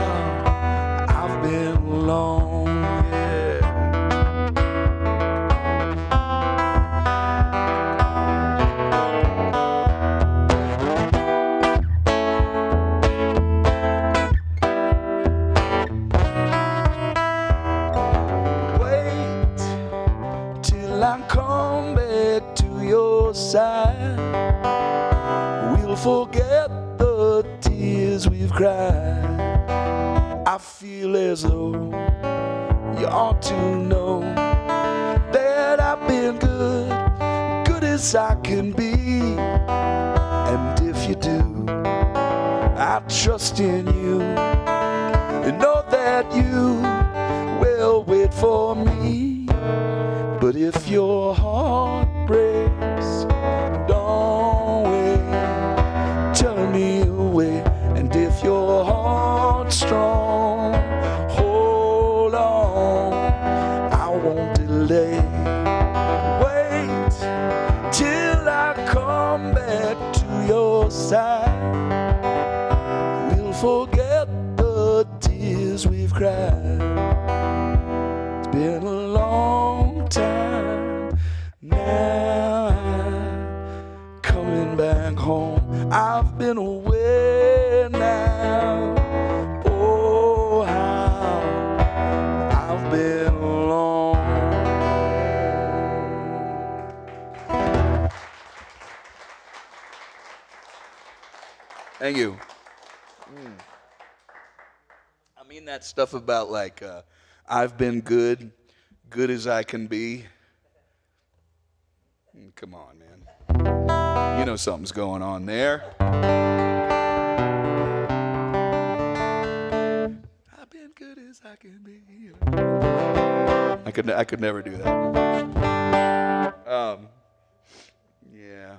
I've been alone, yeah. Wait till I come back to your side. We'll forget the tears we've cried. I feel as though you ought to know that I've been good, good as I can be. And if you do, I trust in you. You know that you will wait for me. But if your heart breaks, don't wait, turn me away. And if your heart's strong, hold on, I won't delay. Wait till I come back to your side. We'll forget the tears we've cried. It's been a long time, now I'm coming back home. I've been away now, oh how I've been alone. Thank you. I mean that stuff about like I've been good, good as I can be. Come on, man. You know something's going on there. I've been good as I can be. I could never do that. Yeah.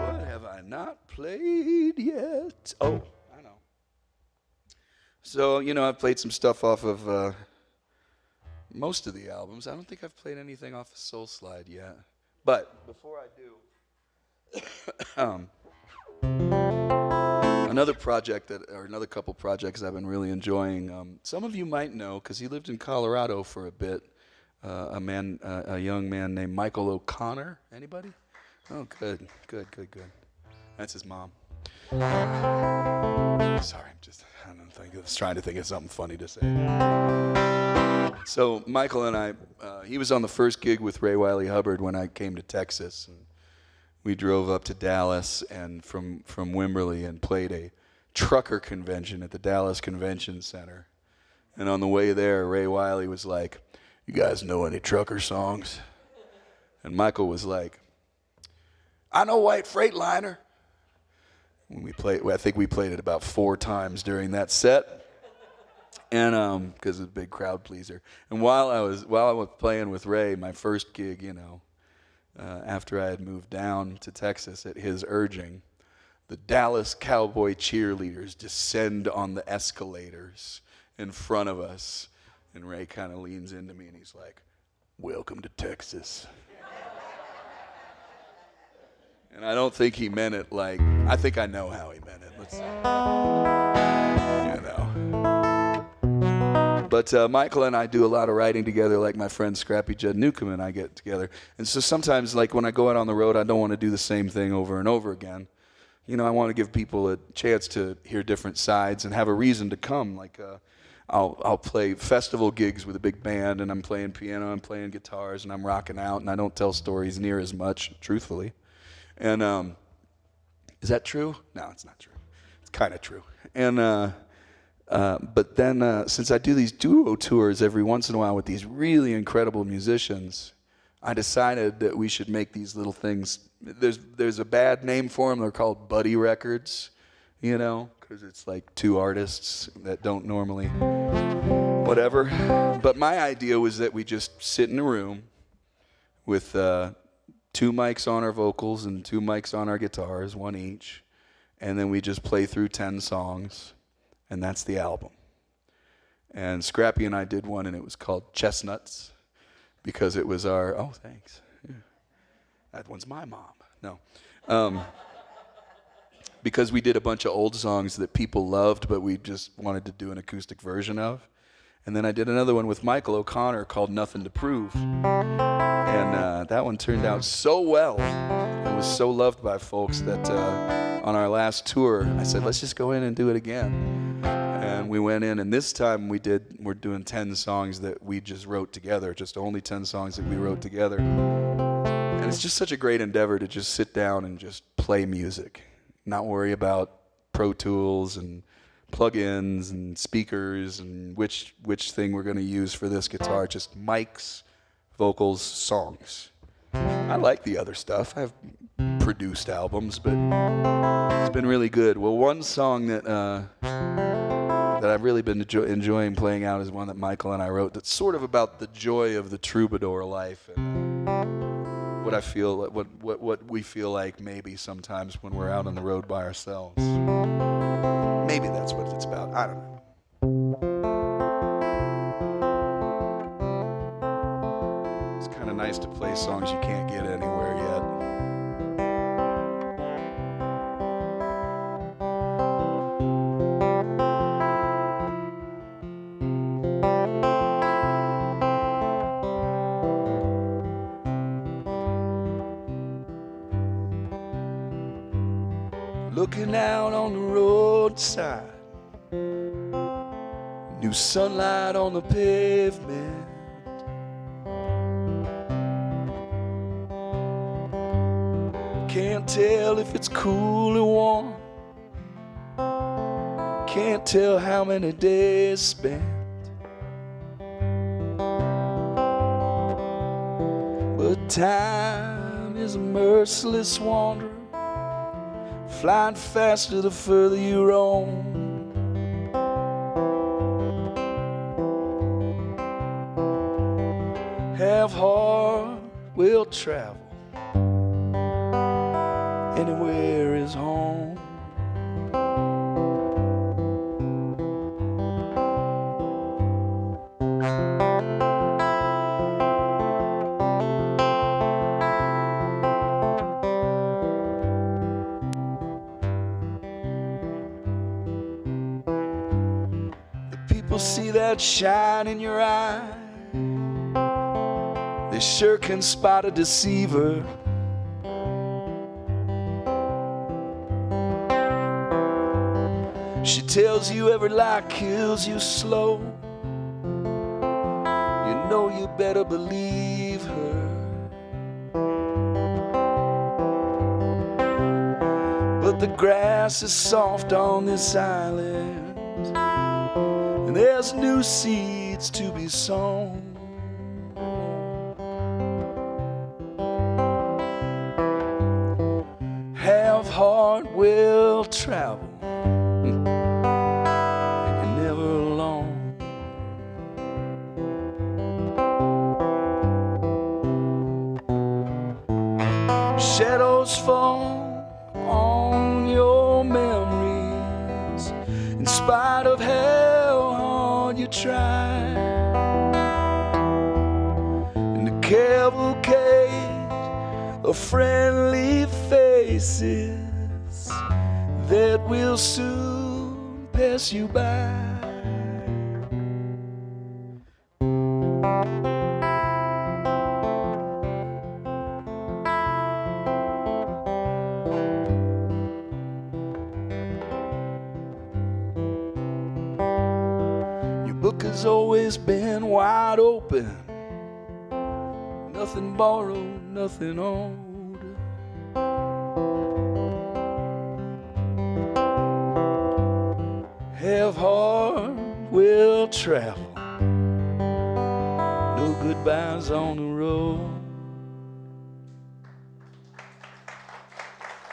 What have I not played yet? Oh, I know. So, you know, I've played some stuff off of most of the albums. I don't think I've played anything off of SoulSlide yet. But before I do, Um, another couple projects I've been really enjoying. Some of you might know, because he lived in Colorado for a bit. A young man named Michael O'Connor. Anybody? Oh, good. That's his mom. Sorry, I was trying to think of something funny to say. So Michael and I, he was on the first gig with Ray Wiley Hubbard when I came to Texas, and we drove up to Dallas and from Wimberley and played a trucker convention at the Dallas Convention Center. And on the way there, Ray Wiley was like, "You guys know any trucker songs?" And Michael was like, "I know White Freightliner." When we played, I think we played it about 4 times during that set, and because it's a big crowd pleaser. And while I was playing with Ray, my first gig, after I had moved down to Texas at his urging, the Dallas Cowboy cheerleaders descend on the escalators in front of us, and Ray kind of leans into me and he's like, "Welcome to Texas." And I don't think he meant it like, I think I know how he meant it. But Michael and I do a lot of writing together, like my friend Scrappy Judd Newcomb and I get together. And so sometimes, like when I go out on the road, I don't want to do the same thing over and over again. I want to give people a chance to hear different sides and have a reason to come. Like I'll play festival gigs with a big band, and I'm playing piano, I'm playing guitars, and I'm rocking out, and I don't tell stories near as much, truthfully. And is that true? No, it's not true. It's kind of true. And but then since I do these duo tours every once in a while with these really incredible musicians, I decided that we should make these little things. There's a bad name for them. They're called buddy records, because it's like 2 artists that don't normally whatever. But my idea was that we just sit in a room with 2 mics on our vocals and 2 mics on our guitars, 1 each, and then we just play through 10 songs, and that's the album. And Scrappy and I did one, and it was called Chestnuts, because it was our, oh, thanks. Yeah. That one's my mom. No. Because we did a bunch of old songs that people loved, but we just wanted to do an acoustic version of. And then I did another one with Michael O'Connor called Nothing to Prove. And that one turned out so well. It was so loved by folks that on our last tour, I said, let's just go in and do it again. And we went in, and this time we're doing 10 songs that we just wrote together, just only 10 songs that we wrote together. And it's just such a great endeavor to just sit down and just play music, not worry about Pro Tools and plugins and speakers and which thing we're going to use for this guitar. Just mics, vocals, songs. I like the other stuff. I've produced albums, but it's been really good. Well, one song that I've really been enjoying playing out is one that Michael and I wrote that's sort of about the joy of the troubadour life and what I feel, what we feel like maybe sometimes when we're out on the road by ourselves. Maybe that's what it's about. I don't know. It's kind of nice to play songs you can't get anywhere yet. Looking out on the roadside, new sunlight on the pavement. Can't tell if it's cool or warm. Can't tell how many days spent. But time is a merciless wanderer, flying faster the further you roam. Have heart will travel, anywhere is home. people see that shine in your eye, they sure can spot a deceiver. She tells you every lie kills you slow. You know you better believe her. But the grass is soft on this island, and there's new seeds to be sown. Have heart, will travel, and you're never alone. Shadows fall on your memories, in spite of how hard you try. And the cavalcade of friendly faces that will soon pass you by. Book has always been wide open, nothing borrowed, nothing owed. Have heart, will travel, no goodbyes on the road.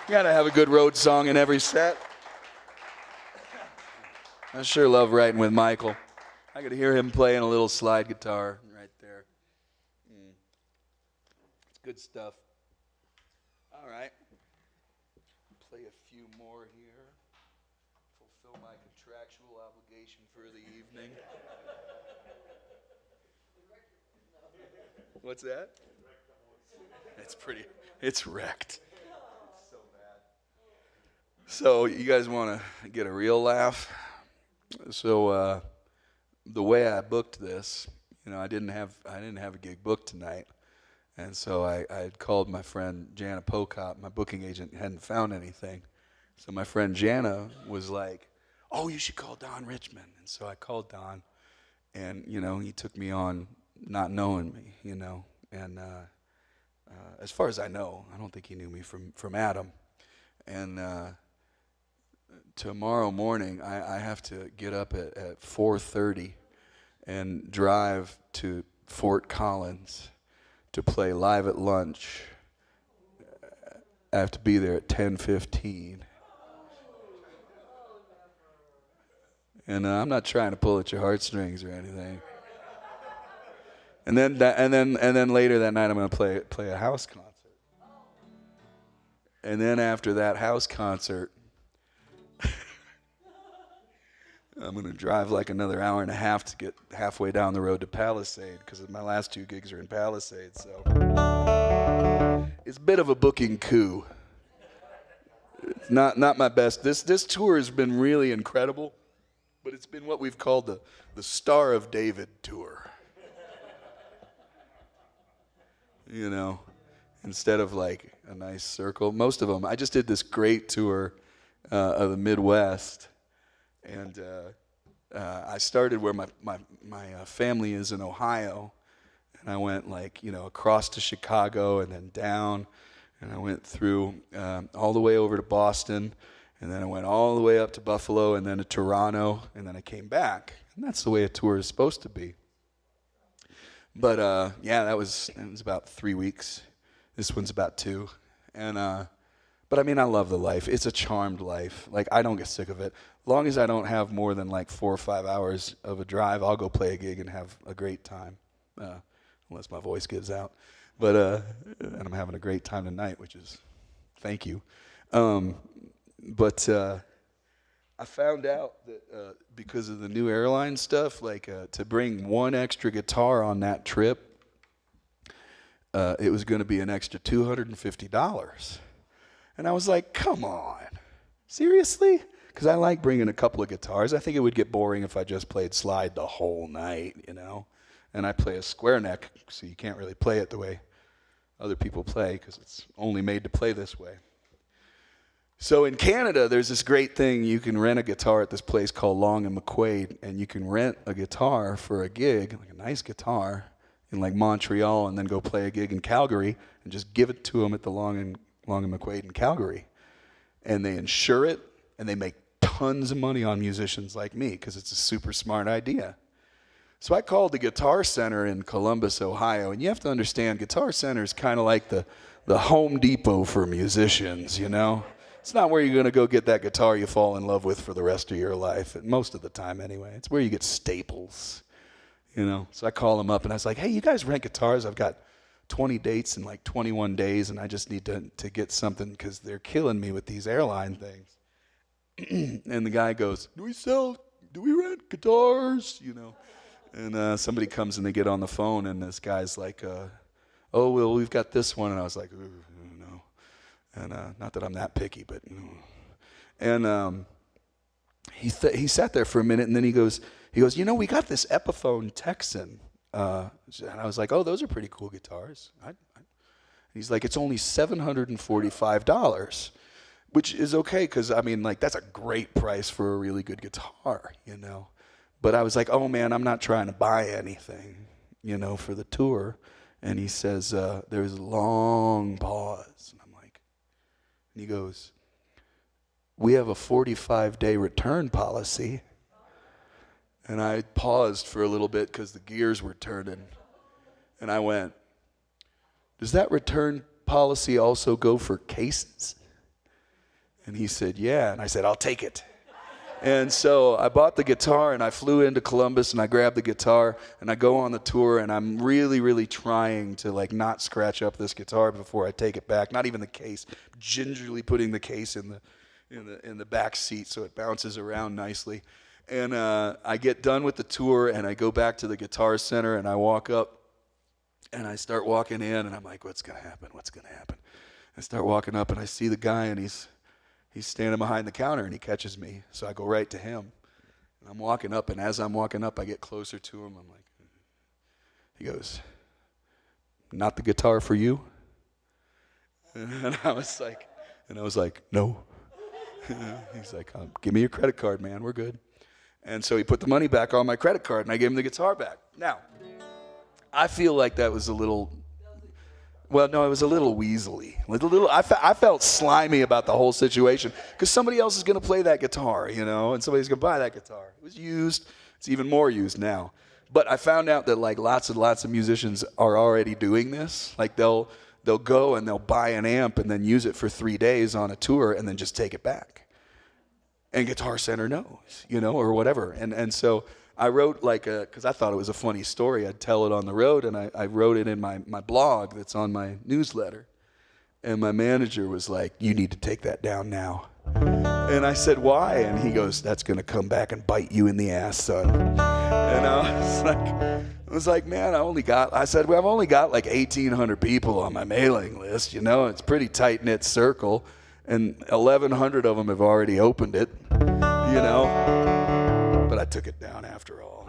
You gotta have a good road song in every set. I sure love writing with Michael. I could hear him playing a little slide guitar right there. It's good stuff. All right. Play a few more here. Fulfill my contractual obligation for the evening. What's that? It's wrecked. It's so bad. So you guys want to get a real laugh? So, the way I booked this, I didn't have a gig booked tonight, and so I had called my friend Jana Pocop. My booking agent hadn't found anything, so my friend Jana was like, "Oh, you should call Don Richmond." And so I called Don, and he took me on, not knowing me, and as far as I know, I don't think he knew me from Adam, and. Tomorrow morning, I have to get up at 4:30 and drive to Fort Collins to play live at lunch. I have to be there at 10:15. And I'm not trying to pull at your heartstrings or anything. And then later that night, I'm going to play a house concert. And then after that house concert, I'm going to drive like another hour and a half to get halfway down the road to Palisade, because my last two gigs are in Palisade. So it's a bit of a booking coup. It's not my best. This tour has been really incredible, but it's been what we've called the Star of David tour. Instead of like a nice circle. Most of them, I just did this great tour of the Midwest. And I started where my family is in Ohio, and I went across to Chicago and then down, and I went through all the way over to Boston, and then I went all the way up to Buffalo and then to Toronto, and then I came back. And that's the way a tour is supposed to be. But it was about 3 weeks. This one's about 2, and. But I love the life. It's a charmed life. Like, I don't get sick of it. As long as I don't have more than 4 or 5 hours of a drive, I'll go play a gig and have a great time, unless my voice gives out. But and I'm having a great time tonight, which is, thank you. But I found out that because of the new airline stuff, to bring one extra guitar on that trip, it was going to be an extra $250. And I was like, come on, seriously? because I like bringing a couple of guitars. I think it would get boring if I just played slide the whole night, you know. And I play a square neck, so you can't really play it the way other people play because it's only made to play this way. So in Canada, there's this great thing. You can rent a guitar at this place called Long and McQuaid, and you can rent a guitar for a gig, like a nice guitar, in like Montreal, and then go play a gig in Calgary and just give it to them at the Long and McQuaid in Calgary. And they insure it, and they make tons of money on musicians like me because it's a super smart idea. So I called the Guitar Center in Columbus, Ohio, and you have to understand, Guitar Center is kind of like the Home Depot for musicians, you know? It's not where you're going to go get that guitar you fall in love with for the rest of your life, most of the time anyway. It's where you get staples, you know? So I call them up, and I was like, hey, you guys rent guitars? I've got 20 dates in like 21 days, and I just need to get something because they're killing me with these airline things. And the guy goes, do we rent guitars, you know? And somebody comes and they get on the phone, and this guy's like, oh, well, we've got this one. And I was like, no. And not that I'm that picky, but and he sat there for a minute, and then he goes, you know, we got this Epiphone Texan, and I was like, oh, those are pretty cool guitars. He's like, it's only $745, which is okay because I mean, like, that's a great price for a really good guitar, you know. But I was like, oh man, I'm not trying to buy anything, you know, for the tour. And he says, there's a long pause. And he goes, we have a 45-day return policy. And I paused for a little bit because the gears were turning. And I went, does that return policy also go for cases? And he said, yeah. And I said, I'll take it. And so I bought the guitar, and I flew into Columbus, and I grabbed the guitar, and I go on the tour, and I'm really, really trying to like not scratch up this guitar before I take it back. Not even the case. Gingerly putting the case in the back seat so it bounces around nicely. And I get done with the tour, and I go back to the Guitar Center, and I walk up, and I start walking in, and I'm like, what's gonna happen? What's gonna happen? I start walking up, and I see the guy, and he's standing behind the counter, and he catches me. So I go right to him. And I'm walking up, and as I'm walking up, I get closer to him. I'm like, he goes, not the guitar for you? And I was like, no. He's like, give me your credit card, man. We're good. And so he put the money back on my credit card, and I gave him the guitar back. Now, I feel like that was a little... Well, no, it was a little weaselly. I felt slimy about the whole situation because somebody else is going to play that guitar, you know, and somebody's going to buy that guitar. It was used. It's even more used now. But I found out that like lots of musicians are already doing this. Like they'll go and they'll buy an amp and then use it for 3 days on a tour and then just take it back. And Guitar Center knows, you know, or whatever. And so I wrote because I thought it was a funny story. I'd tell it on the road, and I wrote it in my blog that's on my newsletter. And my manager was like, you need to take that down now. And I said, why? And he goes, that's going to come back and bite you in the ass, son. And I was like, man, I've only got like 1,800 people on my mailing list, you know. It's a pretty tight-knit circle. And 1,100 of them have already opened it, you know. But I took it down after all.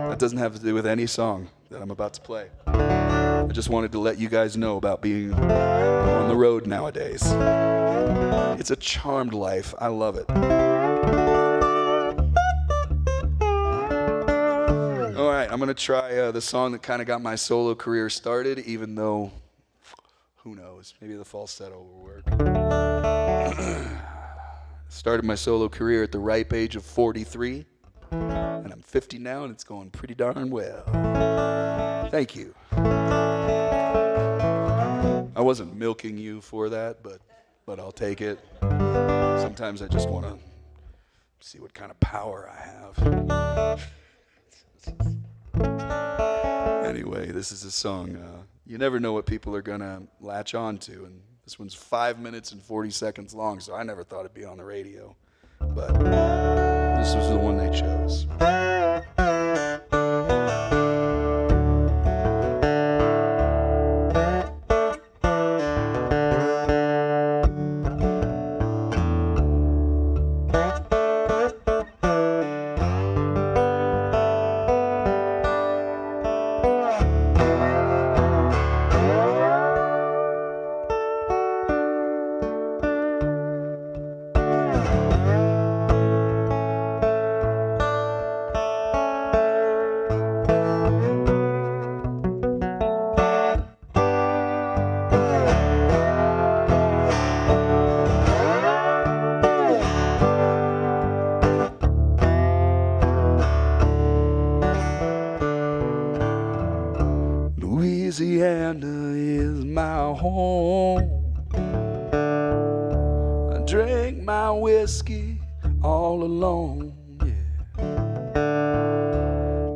That doesn't have to do with any song that I'm about to play. I just wanted to let you guys know about being on the road nowadays. It's a charmed life. I love it. All right, I'm going to try the song that kind of got my solo career started, even though, who knows, maybe the falsetto will work. Started my solo career at the ripe age of 43, and I'm 50 now, and it's going pretty darn well. Thank you. I wasn't milking you for that, but I'll take it. Sometimes I just want to see what kind of power I have. Anyway, this is a song you never know what people are going to latch on to, and this one's 5 minutes and 40 seconds long, so I never thought it'd be on the radio. But this was the one they chose. home. I drank my whiskey all alone, yeah.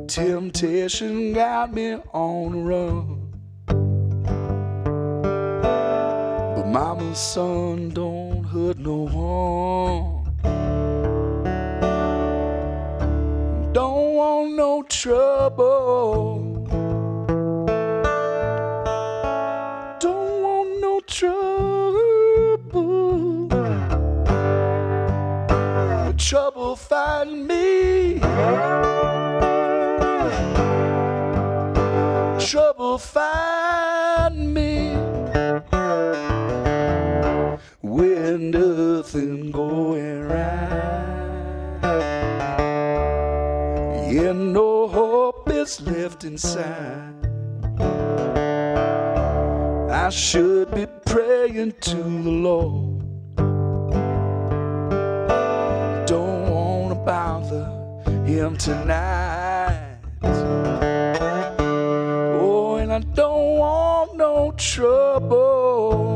Temptation got me on the run. But mama's son don't hurt no harm. Don't want no trouble. Don't want no trouble. But trouble find me. Trouble find me. When nothing going right, yeah, no hope is left inside. I should be praying to the Lord. Don't want to bother him tonight. Oh, and I don't want no trouble.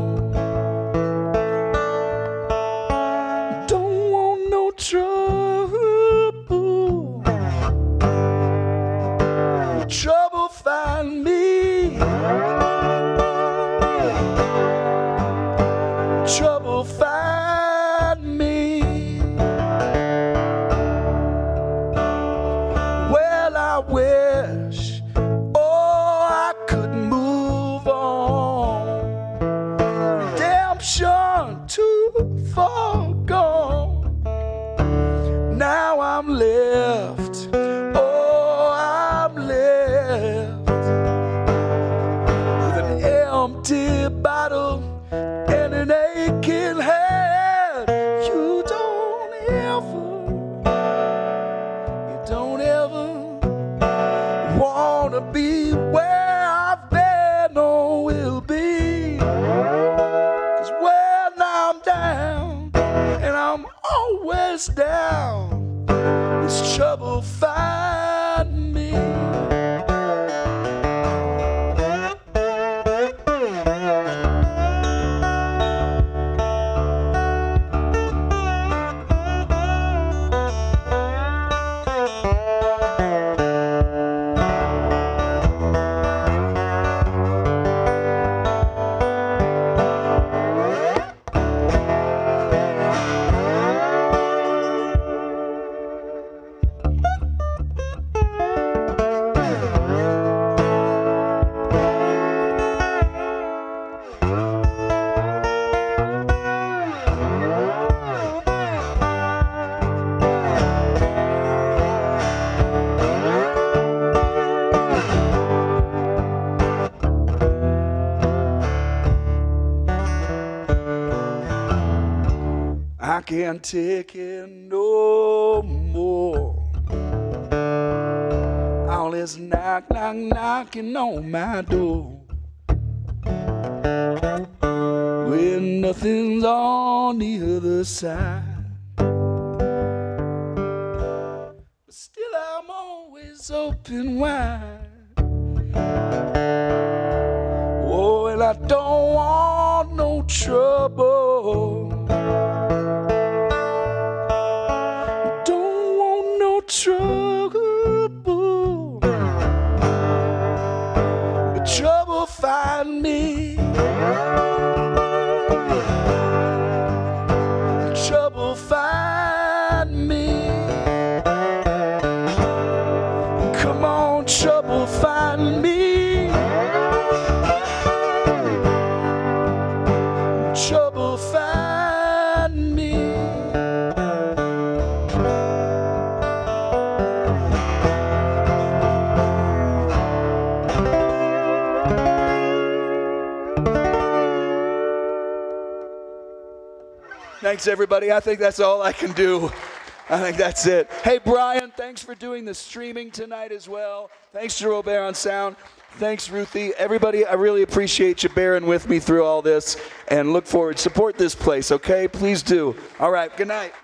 Trouble, trouble find me. Trouble find me. Well, I wish, oh, I could move on. Redemption too far gone. Now I'm left, oh, I'm left with an empty bottle and an aching head. You don't ever wanna be where I've been or will be. 'Cause when I'm down, and I'm always down, this trouble find me. I can't take it no more. All this knocking on my door, when nothing's on the other side. But still I'm always open wide. Oh, and I don't want no trouble. Trouble, but trouble find me. Trouble find me. Come on, trouble find me. Trouble find me. Thanks, everybody. I think that's all I can do. I think that's it. Hey, Brian, thanks for doing the streaming tonight as well. Thanks to Robert on sound. Thanks, Ruthie. Everybody, I really appreciate you bearing with me through all this, and look forward. Support this place, okay? Please do. All right, good night.